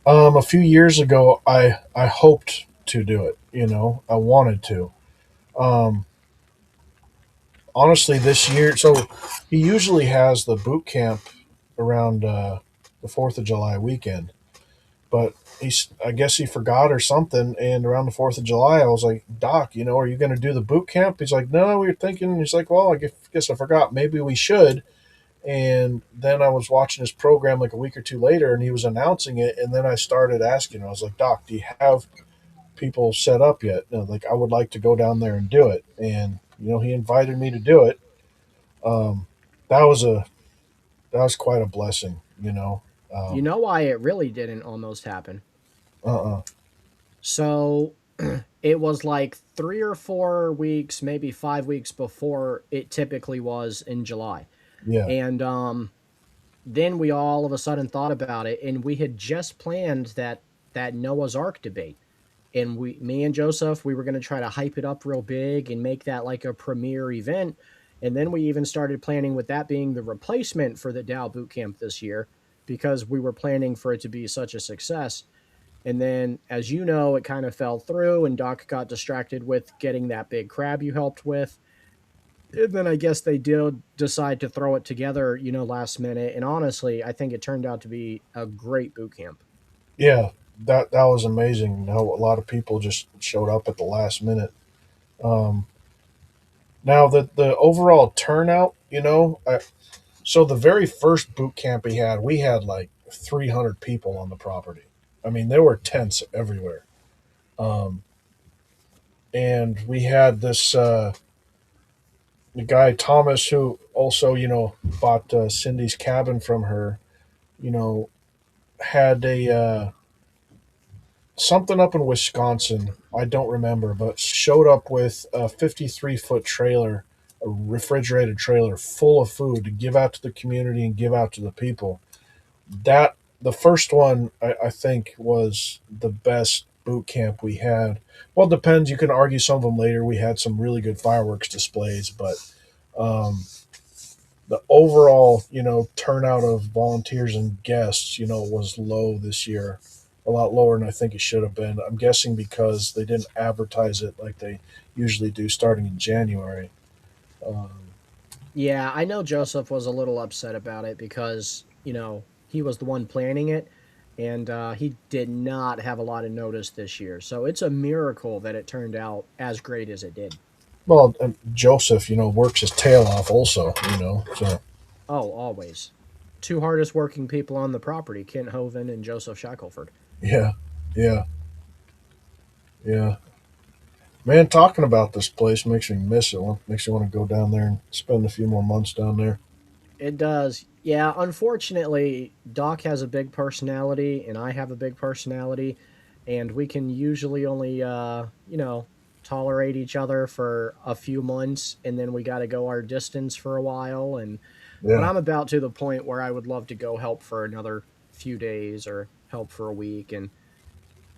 A few years ago, I hoped to do it. I wanted to. Um, Honestly, this year, so he usually has the boot camp around the July 4th weekend, but I guess he forgot or something. And around the July 4th, I was like, Doc, are you going to do the boot camp? He's like, no, we were thinking. He's like, well, I guess I forgot. Maybe we should. And then I was watching his program like a week or two later, and he was announcing it. And then I started asking. I was like, Doc, do you have people set up yet? Like, I would like to go down there and do it. And he invited me to do it. Um, that was quite a blessing. You Um, know why it really didn't almost happen? uh, So it was like 3 or 4 weeks, maybe 5 weeks before it typically was in July. yeah, And then we all of a sudden thought about it, and we had just planned that Noah's Ark debate. And me and Joseph, we were going to try to hype it up real big and make that like a premier event. And then we even started planning with that being the replacement for the Dow Boot Camp this year, because we were planning for it to be such a success. And then, as you know, it kind of fell through, and Doc got distracted with getting that big crab you helped with. And then I guess they did decide to throw it together, last minute. And honestly, I think it turned out to be a great boot camp. yeah. That was amazing. How a lot of people just showed up at the last minute. Um, Now the overall turnout, so the very first boot camp he had, we had like 300 people on the property. I mean, there were tents everywhere. Um, and we had this the guy Thomas who also bought Cindy's cabin from her. You know, had a something up in Wisconsin. I don't remember, but showed up with a 53-foot trailer, a refrigerated trailer full of food to give out to the community and give out to the people. That the first one I think was the best boot camp we had. Well, it depends. You can argue some of them later. We had some really good fireworks displays, but um, the overall, turnout of volunteers and guests, was low this year, a lot lower than I think it should have been. I'm guessing because they didn't advertise it like they usually do starting in January. Um, Yeah, I know Joseph was a little upset about it because, he was the one planning it, and he did not have a lot of notice this year. So it's a miracle that it turned out as great as it did. well, and Joseph, works his tail off also, so Oh, always. two hardest working people on the property, Kent Hovind and Joseph Shackelford. Yeah, yeah, yeah. Man, talking about this place makes me miss it. Makes me want to go down there and spend a few more months down there. It does. Yeah, unfortunately, Doc has a big personality and I have a big personality, and we can usually only, tolerate each other for a few months, and then we got to go our distance for a while. But Yeah, I'm about to the point where I would love to go help for another few days or help for a week. And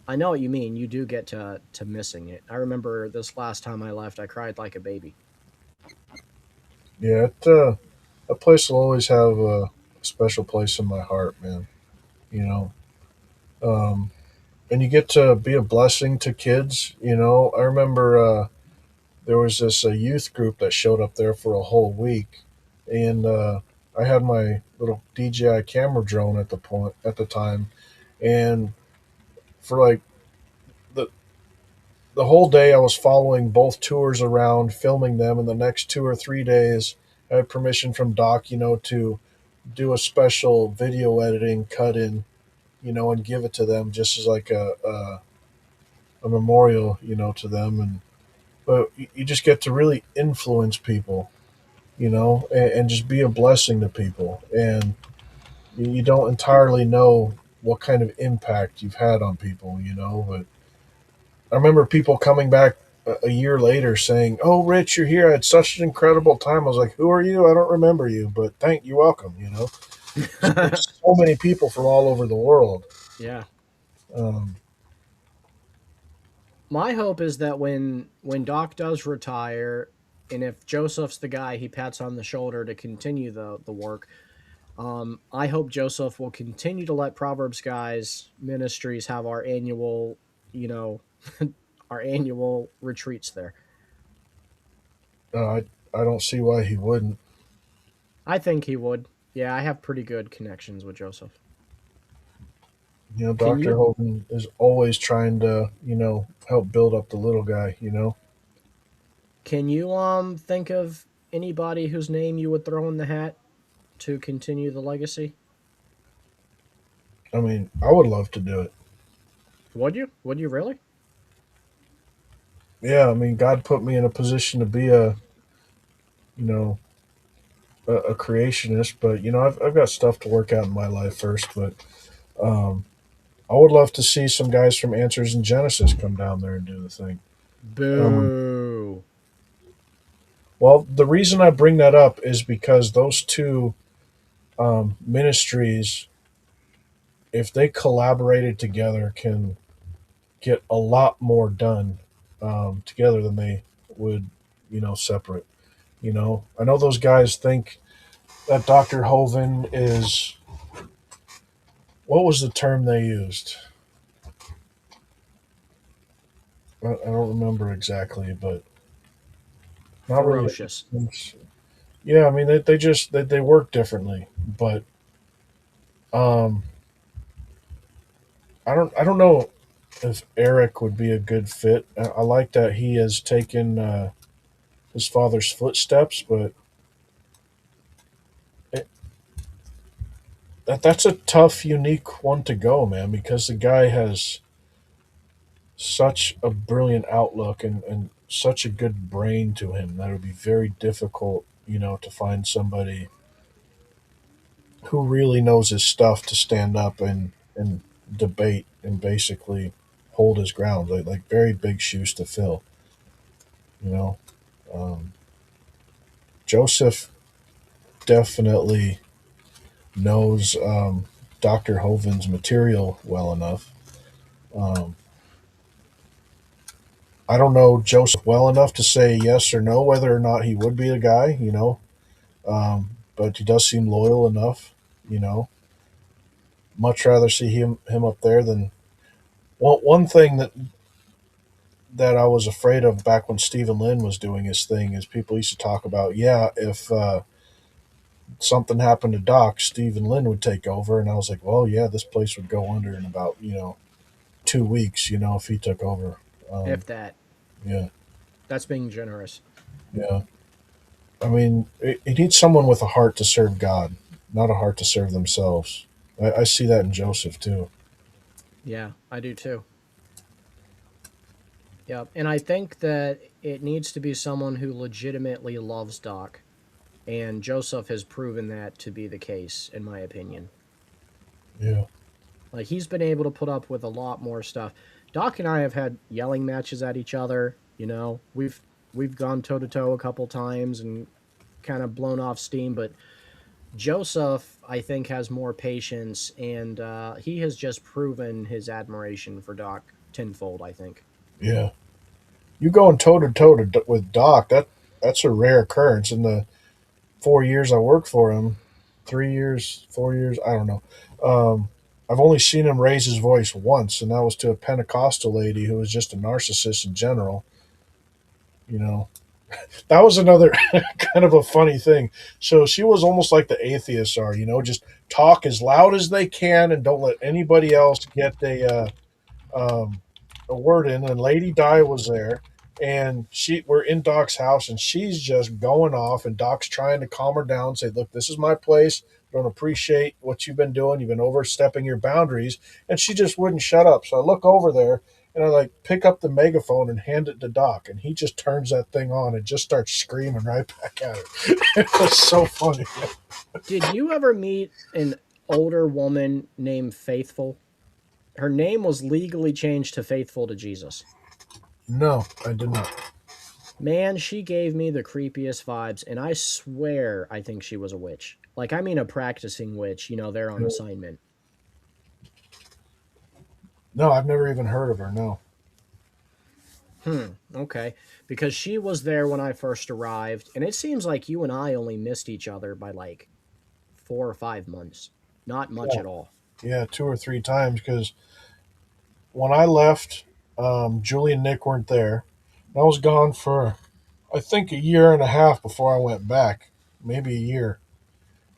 I know what you mean. You do get to missing it. I remember this last time I left, I cried like a baby. yeah. That place will always have a special place in my heart, man. You know, um, and you get to be a blessing to kids. I remember there was this youth group that showed up there for a whole week, and I had my little DJI camera drone at the time, and for like the the whole day I was following both tours around, filming them. And the next 2 or 3 days, I had permission from Doc, to do a special video editing cut in, and give it to them just as like a memorial, to them. And but you just get to really influence people, and just be a blessing to people. And you don't entirely know what kind of impact you've had on people, but I remember people coming back a year later saying, "Oh, Rich, you're here. I had such an incredible time." I was like, "Who are you? I don't remember you, but you're welcome." It's so many people from all over the world. Yeah. Um, My hope is that when Doc does retire, and if Joseph's the guy he pats on the shoulder to continue the work, I hope Joseph will continue to let Proverbs Guys Ministries have our annual, you know, our annual retreats there. I don't see why he wouldn't. I think he would. Yeah, I have pretty good connections with Joseph. Can Doctor you Hogan is always trying to help build up the little guy. can you think of anybody whose name you would throw in the hat to continue the legacy? I mean, I would love to do it. Would you? Would you really? Yeah, I mean, God put me in a position to be you know a creationist, but I've got stuff to work out in my life first. But um, I would love to see some guys from Answers in Genesis come down there and do the thing. Um, Boo. well, the reason I bring that up is because those two ministries, if they collaborated together, can get a lot more done together than they would, separate. I know those guys think that Dr. Hovind is, what was the term they used? I don't remember exactly, but not really. Ferocious. Yeah, I mean they work differently, but um, I don't know if Eric would be a good fit. I like that he has taken his father's footsteps, but it, that's a tough, unique one to go, man, because the guy has such a brilliant outlook and such a good brain to him that it would be very difficult, to find somebody who really knows his stuff to stand up and debate and basically hold his ground. Like very big shoes to fill. You know, um, Joseph definitely knows Dr. Hovind's material well enough. Um, I don't know Joseph well enough to say yes or no whether or not he would be a guy. But he does seem loyal enough. You know, much rather see him up there than one thing that I was afraid of back when Stephen Lynn was doing his thing is people used to talk about, yeah, if something happened to Doc, Stephen Lynn would take over. And I was like, well, yeah, this place would go under in about, 2 weeks, if he took over. If Um, that. yeah, That's being generous. yeah. I mean, it needs someone with a heart to serve God, not a heart to serve themselves. I see that in Joseph too. Yeah, I do too. Yeah, and I think that it needs to be someone who legitimately loves Doc, and Joseph has proven that to be the case, in my opinion. Yeah. Like he's been able to put up with a lot more stuff. Doc and I have had yelling matches at each other. We've gone toe to toe a couple times and kind of blown off steam, but Joseph, I think, has more patience, and he has just proven his admiration for Doc tenfold. I think. Yeah. You going toe to toe with Doc? That's a rare occurrence in the 4 years I worked for him. 3 years, 4 years, I don't know. Um, I've only seen him raise his voice once, and that was to a Pentecostal lady who was just a narcissist in general. You know, that was another kind of a funny thing. So she was almost like the atheists are. Just talk as loud as they can and don't let anybody else get um, a word in. And Lady Di was there, and we're in Doc's house, and she's just going off, and Doc's trying to calm her down, say, "Look, this is my place. Don't appreciate what you've been doing. You've been overstepping your boundaries," and she just wouldn't shut up. So I look over there. And I like pick up the megaphone and hand it to Doc, and he just turns that thing on and just starts screaming right back at her. It was so funny. Did you ever meet an older woman named Faithful? Her name was legally changed to Faithful to Jesus. No, I did not. Man, she gave me the creepiest vibes, and I swear I think she was a witch. Like, I mean, a practicing witch, there on assignment. No, I've never even heard of her. No. Okay. Because she was there when I first arrived, and it seems like you and I only missed each other by like 4 or 5 months. Not much Yeah, at all. yeah, 2 or 3 times because when I left, Julie and Nick weren't there. I was gone for, I think, a year and a half before I went back, maybe a year.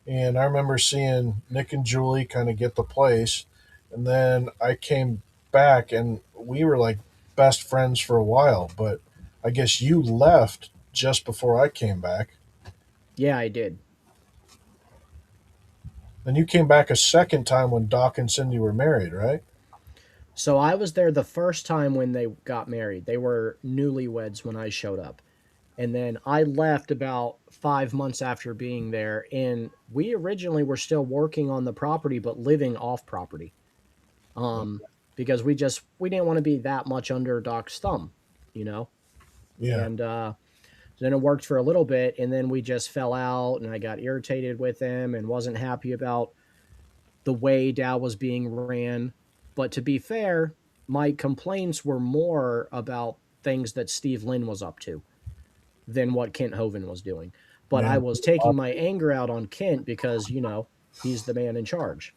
And I remember seeing Nick and Julie kind of get the place. And then I came back and we were like best friends for a while. But I guess you left just before I came back. Yeah, I did. Then you came back a second time when Doc and Cindy were married, right? So I was there the first time when they got married. They were newlyweds when I showed up. And then I left about 5 months after being there. And we originally were still working on the property, but living off property. Because we didn't want to be that much under Doc's thumb, you know? Yeah. And then it worked for a little bit. And then we just fell out and I got irritated with him and wasn't happy about the way Dow was being ran. But to be fair, my complaints were more about things that Steve Lynn was up to than what Kent Hovind was doing. But Yeah. I was taking my anger out on Kent because, he's the man in charge.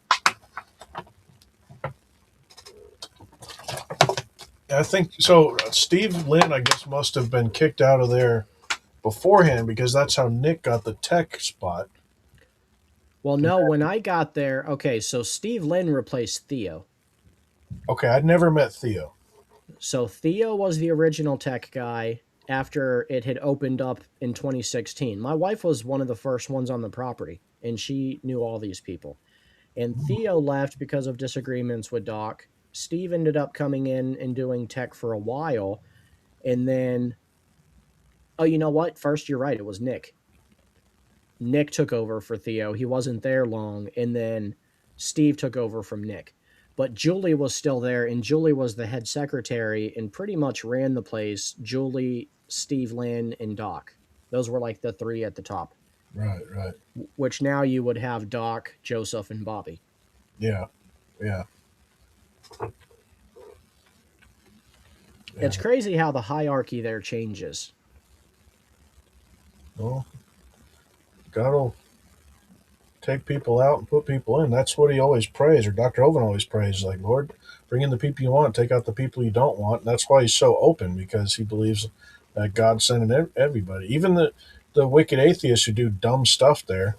I think so. Steve Lynn, I guess, must have been kicked out of there beforehand because that's how Nick got the tech spot. Well, no, when I got there, okay, so Steve Lynn replaced Theo. Okay, I'd never met Theo. So Theo was the original tech guy after it had opened up in 2016. My wife was one of the first ones on the property, and she knew all these people. And Theo left because of disagreements with Doc. Steve ended up coming in and doing tech for a while. And then, oh, you know what? First, you're right. It was Nick. Nick took over for Theo. He wasn't there long. And then Steve took over from Nick. But Julie was still there, and Julie was the head secretary and pretty much ran the place. Julie, Steve Lynn, and Doc. Those were like the three at the top, Right, right. which now you would have Doc, Joseph, and Bobby. Yeah, yeah, It's yeah. crazy how the hierarchy there changes. Well, God'll take people out and put people in. That's what he always prays, or Dr. Hovind always prays, like, Lord, bring in the people you want, take out the people you don't want. And that's why he's so open, because he believes that God's sending everybody, even the wicked atheists who do dumb stuff there.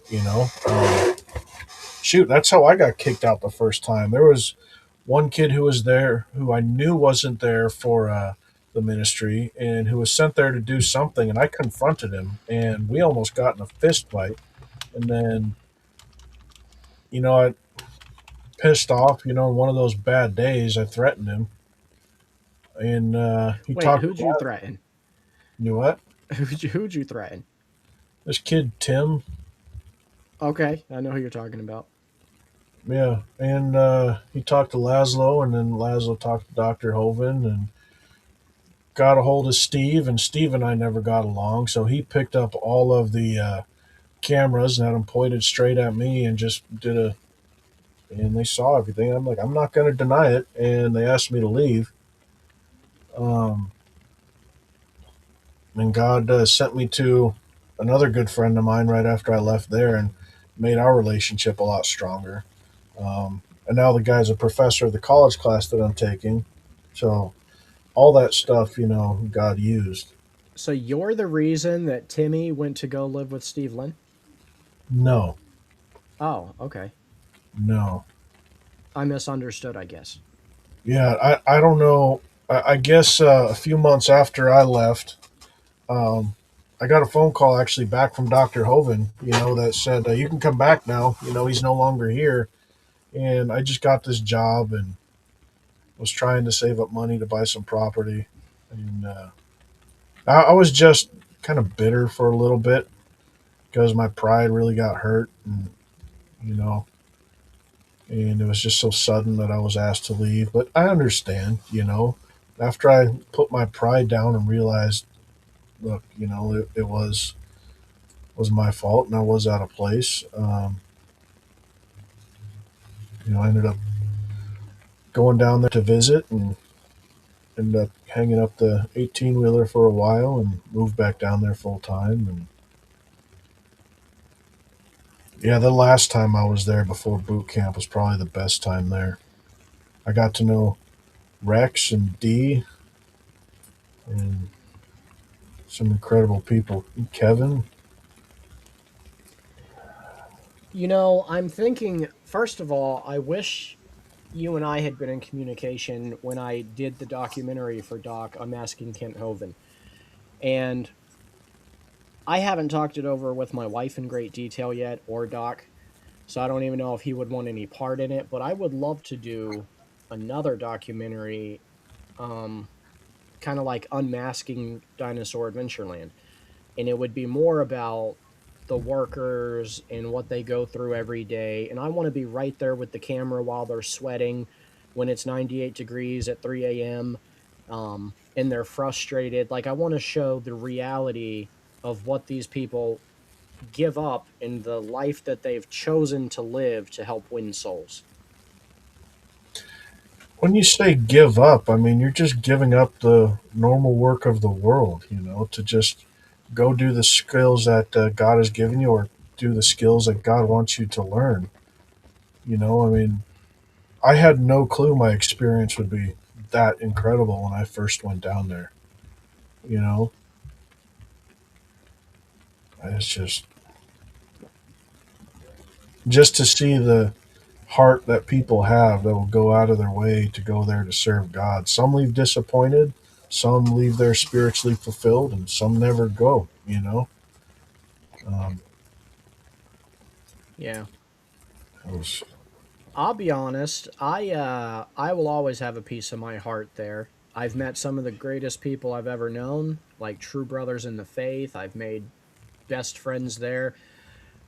Shoot, that's how I got kicked out the first time. There was one kid who was there who I knew wasn't there for the ministry and who was sent there to do something, and I confronted him, and we almost got in a fist fight. And then I pissed off. One of those bad days, I threatened him, and he Wait, talked. who'd you threaten? You know what? Who'd you threaten? This kid Tim. Okay, I know who you're talking about. Yeah, and he talked to Laszlo, and then Laszlo talked to Doctor Hovind, and got a hold of Steve, and Steve and I never got along, so he picked up all of the cameras and had them pointed straight at me, and just and they saw everything. I'm like, I'm not going to deny it, and they asked me to leave. Um, and God sent me to another good friend of mine right after I left there, and made our relationship a lot stronger. And now the guy's a professor of the college class that I'm taking, so all that stuff, God used. So you're the reason that Timmy went to go live with Steve Lynn? No, Oh, okay. no. I misunderstood, I guess. Yeah, I don't know. I guess a few months after I left, um, I got a phone call actually back from Dr. Hovind, that said, you can come back now. He's no longer here. And I just got this job and was trying to save up money to buy some property. And I was just kind of bitter for a little bit because my pride really got hurt. You know, and it was just so sudden that I was asked to leave. But I understand, after I put my pride down and realized, look, it was my fault and I was out of place. I ended up going down there to visit and ended up hanging up the 18 wheeler for a while and moved back down there full time. And yeah, the last time I was there before boot camp was probably the best time there. I got to know Rex and Dee and some incredible people. Kevin. I'm thinking, first of all, I wish you and I had been in communication when I did the documentary for Doc, I'm Asking Kent Hovind. And I haven't talked it over with my wife in great detail yet, or Doc, so I don't even know if he would want any part in it, but I would love to do another documentary, um, kind of like Unmasking Dinosaur Adventureland. And it would be more about the workers and what they go through every day. And I want to be right there with the camera while they're sweating when it's 98 degrees at 3 a.m. And they're frustrated. Like, I want to show the reality of what these people give up in the life that they've chosen to live to help win souls. When you say give up, I mean, you're just giving up the normal work of the world, to just go do the skills that God has given you, or do the skills that God wants you to learn. I mean, I had no clue my experience would be that incredible when I first went down there. You know, it's just to see the heart that people have that will go out of their way to go there to serve God. Some leave disappointed, some leave there spiritually fulfilled, and some never go. Um, Yeah. it was, I'll be honest. I will always have a piece of my heart there. I've met some of the greatest people I've ever known, like true brothers in the faith. I've made best friends there.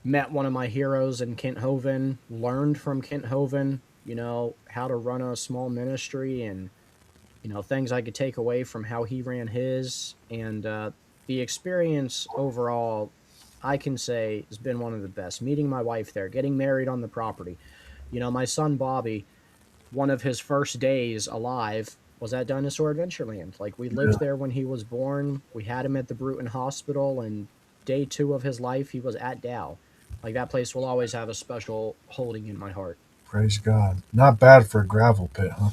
Met one of my heroes in Kent Hovind. Learned from Kent Hovind, how to run a small ministry and things I could take away from how he ran his. And the experience overall, I can say, has been one of the best. Meeting my wife there, getting married on the property. My son Bobby, one of his first days alive was at Dinosaur Adventureland. Like, we lived there when he was born. We had him at the Bruton Hospital, and day 2 of his life, he was at Dow. Like, that place will always have a special holding in my heart. praise God. Not bad for a gravel pit, huh?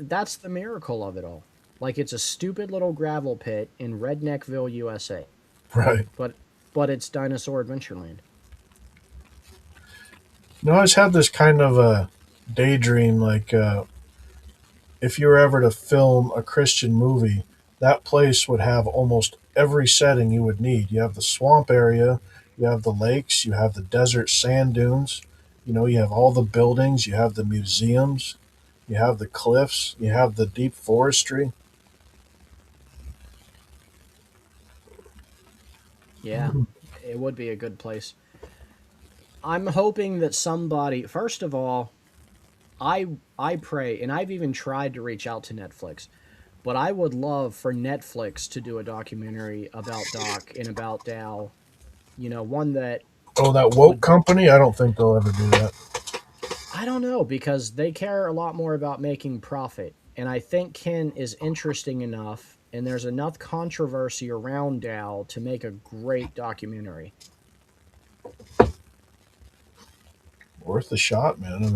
That's the miracle of it all. Like, it's a stupid little gravel pit in Redneckville, USA, Right. but it's Dinosaur Adventureland. I just had this kind of a daydream, like if you were ever to film a Christian movie, that place would have almost every setting you would need. You have the swamp area, You have the lakes, you have the desert sand dunes, you have all the buildings, you have the museums, you have the cliffs, you have the deep forestry. Yeah, it would be a good place. I'm hoping that somebody, first of all, I pray, and I've even tried to reach out to Netflix, but I would love for Netflix to do a documentary about Doc and about Dow. One that Oh, that woke would, company? I don't think they'll ever do that. I don't know, because they care a lot more about making profit. And I think Ken is interesting enough, and there's enough controversy around Dow to make a great documentary. Worth the shot, man. I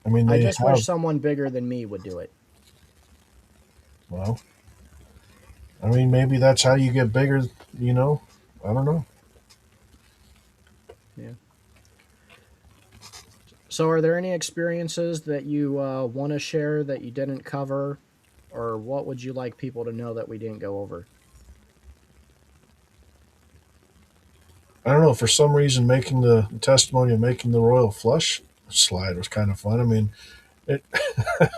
mean, I they just wish have. someone bigger than me would do it. Well, maybe that's how you get bigger. You know, I don't know. Yeah. So, are there any experiences that you want to share that you didn't cover, or what would you like people to know that we didn't go over? I don't know. For some reason, making the testimony of making the royal flush slide was kind of fun. It.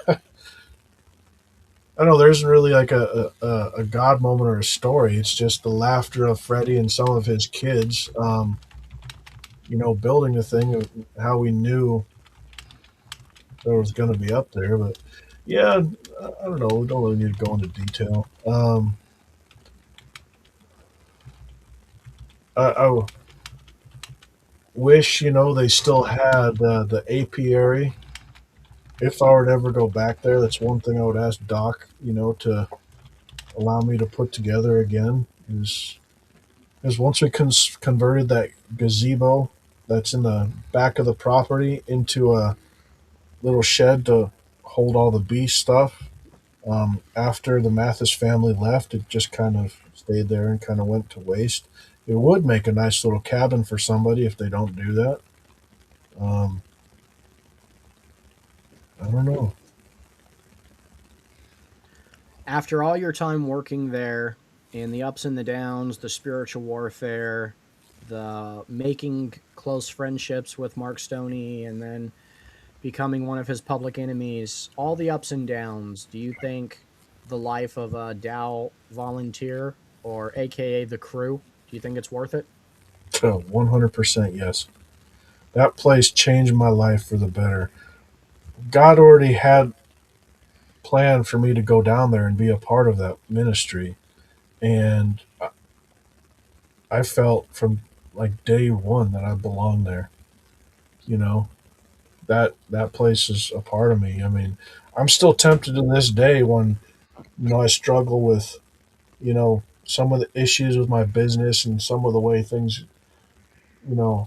I don't know. There isn't really like a God moment or a story. It's just the laughter of Freddie and some of his kids. Building the thing, how we knew that it was going to be up there. But yeah, I don't know. We don't really need to go into detail. I wish they still had the apiary. If I were to ever go back there, that's one thing I would ask Doc. To allow me to put together again is once we converted that gazebo that's in the back of the property into a little shed to hold all the bee stuff. After the Mathis family left, it just kind of stayed there and kind of went to waste. It would make a nice little cabin for somebody if they don't do that. Um, I don't know. After all your time working there, and the ups and the downs, the spiritual warfare, the making close friendships with Mark Stoney, and then becoming one of his public enemies, all the ups and downs, do you think the life of a Dow volunteer, or AKA the crew, do you think it's worth it? 100% yes. That place changed my life for the better. God already had planned for me to go down there and be a part of that ministry. And I felt from like day one that I belonged there. You know, that place is a part of me. I'm still tempted to this day when I struggle with some of the issues with my business and some of the way things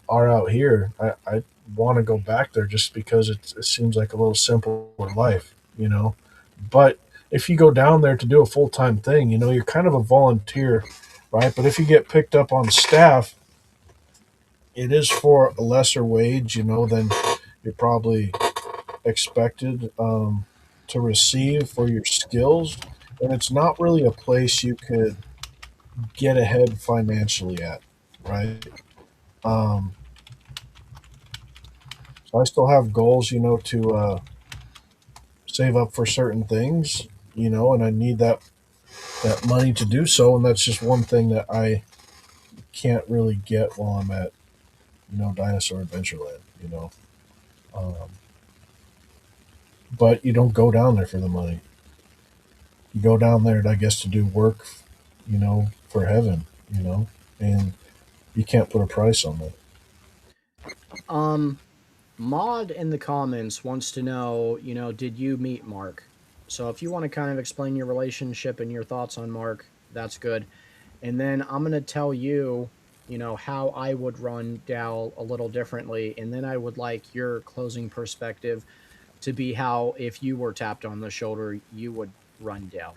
are out here. I want to go back there just because it seems like a little simpler life. But if you go down there to do a full time thing, you're kind of a volunteer, right? But if you get picked up on staff, it is for a lesser wage, than you're probably expected to receive for your skills. And it's not really a place you could get ahead financially at, right? Um, so I still have goals, to save up for certain things, and I need that money to do so. And that's just one thing that I can't really get while I'm at, Dinosaur Adventureland, Um, but you don't go down there for the money. You go down there, I guess, to do work, for heaven, and you can't put a price on that. Um, Mod in the comments wants to know, did you meet Mark? So if you want to kind of explain your relationship and your thoughts on Mark, that's good. And then I'm going to tell you, how I would run Dow a little differently. And then I would like your closing perspective to be how, if you were tapped on the shoulder, you would run Dow.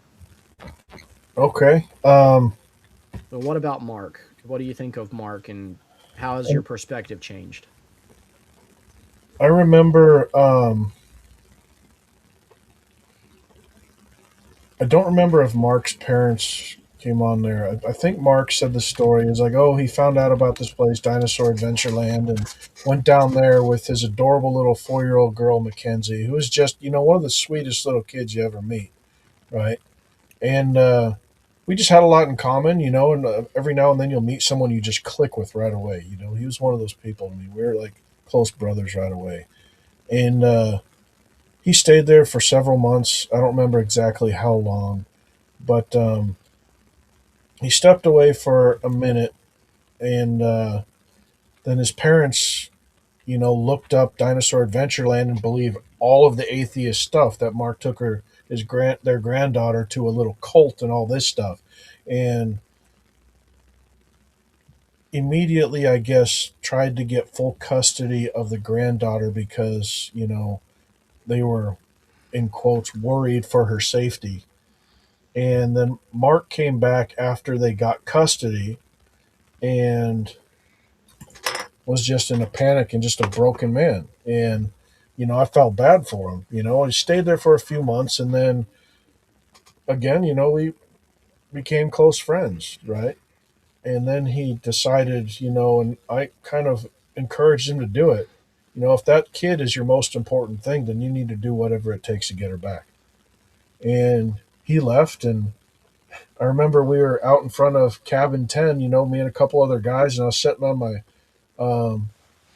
Okay. But what about Mark? What do you think of Mark, and how has your perspective changed? I remember. I don't remember if Mark's parents came on there. I think Mark said the story is like, oh, he found out about this place, Dinosaur Adventureland, and went down there with his adorable little 4-year-old girl, Mackenzie, who was just, one of the sweetest little kids you ever meet, right? And we just had a lot in common, and every now and then you'll meet someone you just click with right away. He was one of those people. I mean, we were like close brothers right away. And he stayed there for several months. I don't remember exactly how long, but he stepped away for a minute, and then his parents, looked up Dinosaur Adventureland and believed all of the atheist stuff that Mark took their granddaughter to a little cult and all this stuff, and immediately, I guess, tried to get full custody of the granddaughter because they were in quotes worried for her safety. And then Mark came back after they got custody and was just in a panic and just a broken man. And, I felt bad for him. He stayed there for a few months and then again, we became close friends, right? And then he decided, and I kind of encouraged him to do it. If that kid is your most important thing, then you need to do whatever it takes to get her back. And he left, and I remember we were out in front of cabin 10, me and a couple other guys, and I was sitting on my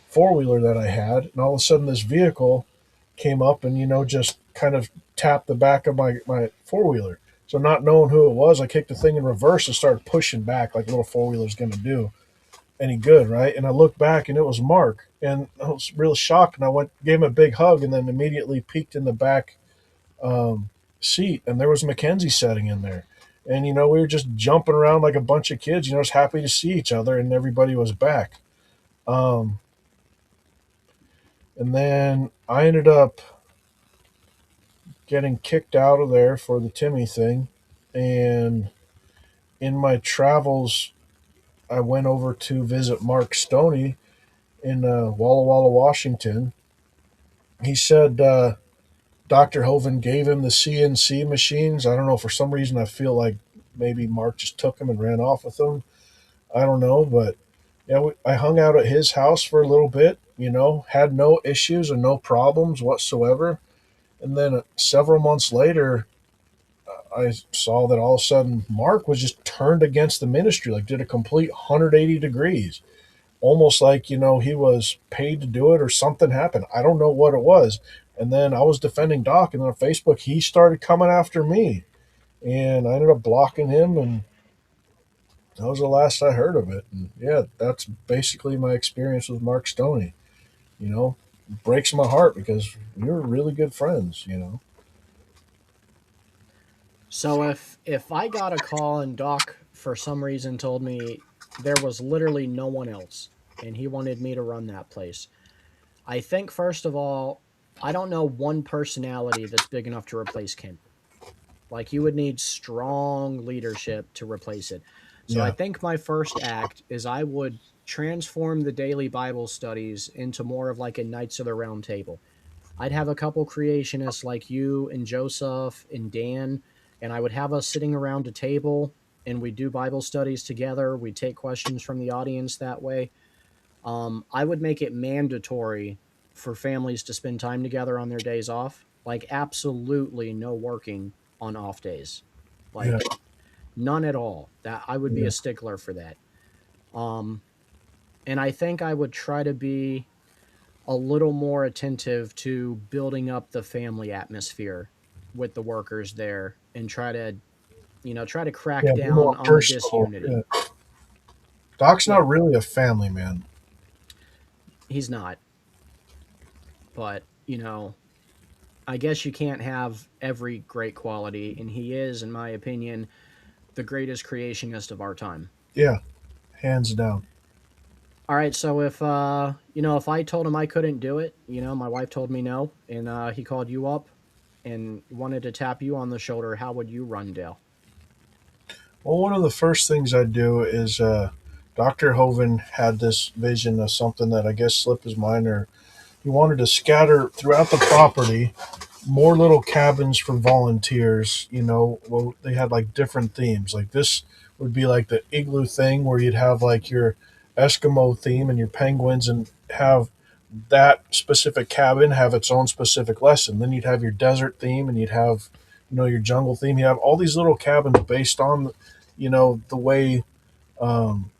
four-wheeler that I had, and all of a sudden this vehicle came up and, just kind of tapped the back of my four-wheeler. So not knowing who it was, I kicked the thing in reverse and started pushing back like a little four-wheeler's going to do. Any good, right? And I looked back and it was Mark, and I was real shocked, and I gave him a big hug, and then immediately peeked in the back seat, and there was Mackenzie sitting in there. And, we were just jumping around like a bunch of kids, just happy to see each other, and everybody was back. And then I ended up getting kicked out of there for the Timmy thing. And in my travels, I went over to visit Mark Stoney in Walla Walla, Washington. He said Dr. Hovind gave him the CNC machines. I don't know, for some reason I feel like maybe Mark just took them and ran off with them. I don't know, but yeah, I hung out at his house for a little bit, had no issues and no problems whatsoever. And then several months later, I saw that all of a sudden Mark was just turned against the ministry, like did a complete 180 degrees, almost like, he was paid to do it or something happened. I don't know what it was. And then I was defending Doc, and on Facebook, he started coming after me. And I ended up blocking him, and that was the last I heard of it. And yeah, that's basically my experience with Mark Stoney. It breaks my heart because we were really good friends. So if I got a call and Doc for some reason told me there was literally no one else and he wanted me to run that place, I think first of all, I don't know one personality that's big enough to replace Kent. Like, you would need strong leadership to replace it. So I Yeah. think my first act is I would transform the daily Bible studies into more of like a Knights of the Round Table. I'd have a couple creationists like you and Joseph and Dan, and I would have us sitting around a table and we'd do Bible studies together. We'd take questions from the audience that way. I would make it mandatory for families to spend time together on their days off. Like, absolutely no working on off days. Yeah. Like, none at all. That I would be Yeah. a stickler for that. And I think I would try to be a little more attentive to building up the family atmosphere with the workers there and try to crack Yeah. Be more down on the personal. disunity. Yeah. Doc's Yeah, not really a family man. he's not. But, I guess you can't have every great quality, and he is, in my opinion, the greatest creationist of our time. Yeah. Hands down. All right, so if if I told him I couldn't do it, my wife told me no, and he called you up and wanted to tap you on the shoulder, how would you run, Dale? Well, one of the first things I'd do is Dr. Hovind had this vision of something that I guess slipped his mind, or he wanted to scatter throughout the property more little cabins for volunteers. Well, they had like different themes. Like this would be like the igloo thing where you'd have like your Eskimo theme and your penguins, and have that specific cabin have its own specific lesson. Then you'd have your desert theme, and you'd have, your jungle theme. You have all these little cabins based on, the way um,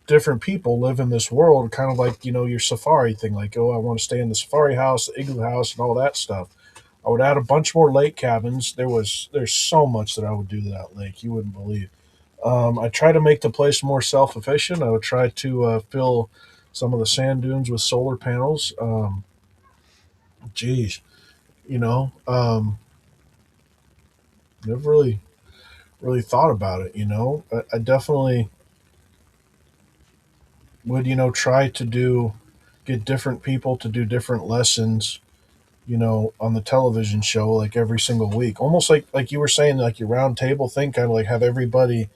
different people live in this world, kind of like, your safari thing. Like, oh, I want to stay in the safari house, the igloo house, and all that stuff. I would add a bunch more lake cabins. There's so much that I would do to that lake you wouldn't believe. I try to make the place more self efficient. I would try to fill some of the sand dunes with solar panels. Geez, you know, never really thought about it. I definitely would, try to get different people to do different lessons, on the television show, like every single week, almost like you were saying, like your round table thing, kind of like have everybody,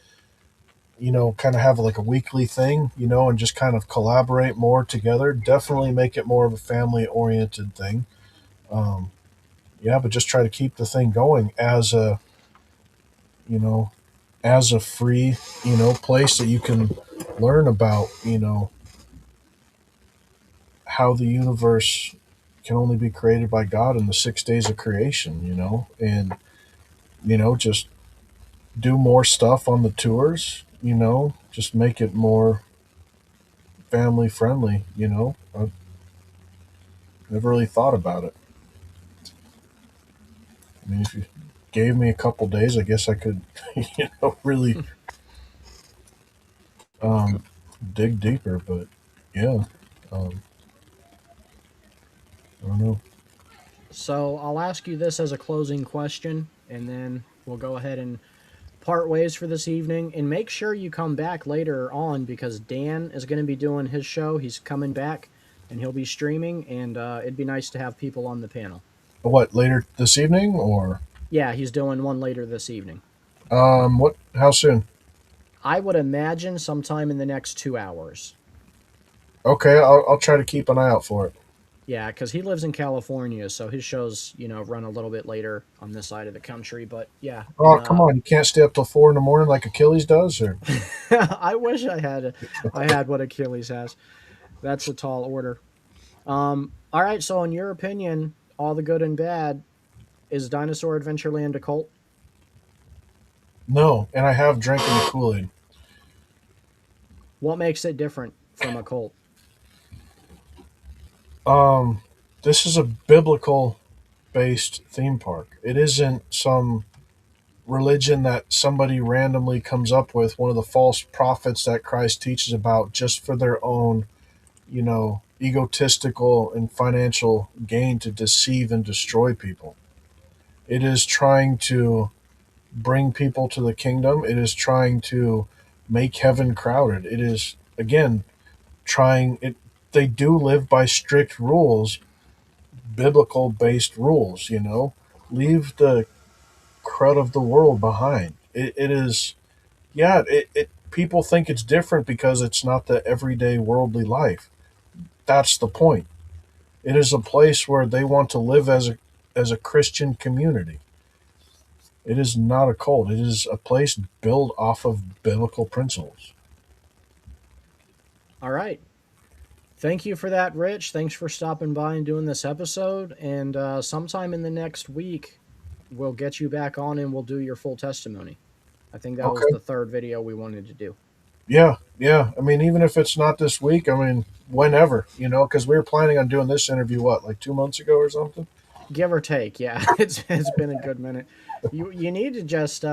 kind of have like a weekly thing, and just kind of collaborate more together. Definitely make it more of a family oriented thing. Um, yeah, but just try to keep the thing going you know, as a free, place that you can learn about, how the universe can only be created by God in the 6 days of creation, and, just do more stuff on the tours, just make it more family friendly, I've never really thought about it. I mean, if you gave me a couple days, I guess I could, really um, dig deeper. But yeah, um, I don't know. So I'll ask you this as a closing question, and then we'll go ahead and part ways for this evening. And make sure you come back later on because Dan is going to be doing his show. He's coming back, and he'll be streaming, and it'd be nice to have people on the panel. What, later this evening, or Yeah, he's doing one later this evening. what? How soon? I would imagine sometime in the next 2 hours. Okay, I'll try to keep an eye out for it. Yeah, because he lives in California, so his shows, run a little bit later on this side of the country. But yeah, Oh, come on! You can't stay up till 4 in the morning like Achilles does, or I wish I had what Achilles has. That's a tall order. All right. So, in your opinion, all the good and bad, is Dinosaur Adventureland a cult? no. And I have drinking the Kool Aid. What makes it different from a cult? Um, this is a biblical based theme park. It isn't some religion that somebody randomly comes up with, one of the false prophets that Christ teaches about just for their own, egotistical and financial gain to deceive and destroy people. It is trying to bring people to the kingdom. It is trying to make heaven crowded. It is, again, trying it. They do live by strict rules, biblical based rules, leave the crud of the world behind. It is, yeah, people think it's different because it's not the everyday worldly life. That's the point. It is a place where they want to live as a Christian community. It is not a cult. It is a place built off of biblical principles. All right. Thank you for that, Rich. Thanks for stopping by and doing this episode. And sometime in the next week, we'll get you back on and we'll do your full testimony. I think that was Okay. the third video we wanted to do. Yeah, yeah. I mean, even if it's not this week, I mean, whenever, because we were planning on doing this interview, what, like 2 months ago or something? Give or take, yeah. It's been a good minute. You need to just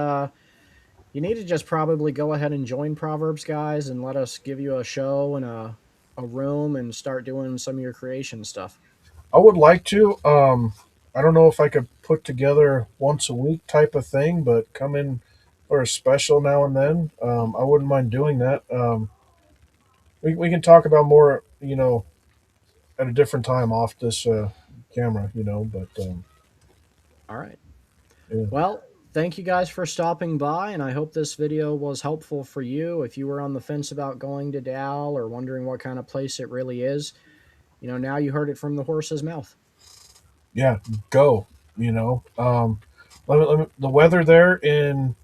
probably go ahead and join Proverbs guys and let us give you a show and a room and start doing some of your creation stuff. I would like to. I don't know if I could put together once a week type of thing, but come in for a special now and then. I wouldn't mind doing that. We can talk about more, at a different time off this camera, but All right. yeah. Well, thank you guys for stopping by, and I hope this video was helpful for you. If you were on the fence about going to Dal or wondering what kind of place it really is, now you heard it from the horse's mouth. Yeah, go. You know, the weather there in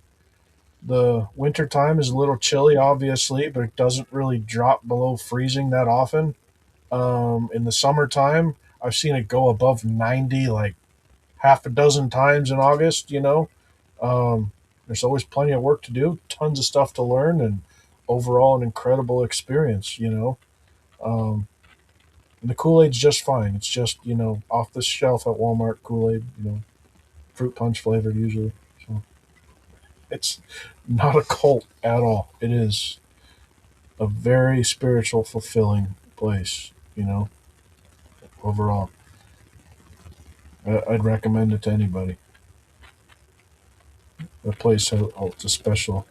the wintertime is a little chilly, obviously, but it doesn't really drop below freezing that often. In the summertime, I've seen it go above 90 like half a dozen times in August. There's always plenty of work to do, tons of stuff to learn, and overall an incredible experience. And the Kool Aid's just fine. It's just off the shelf at Walmart Kool Aid. Fruit punch flavored usually. So it's not a cult at all. It is a very spiritual, fulfilling place. Overall, I'd recommend it to anybody. The place holds a special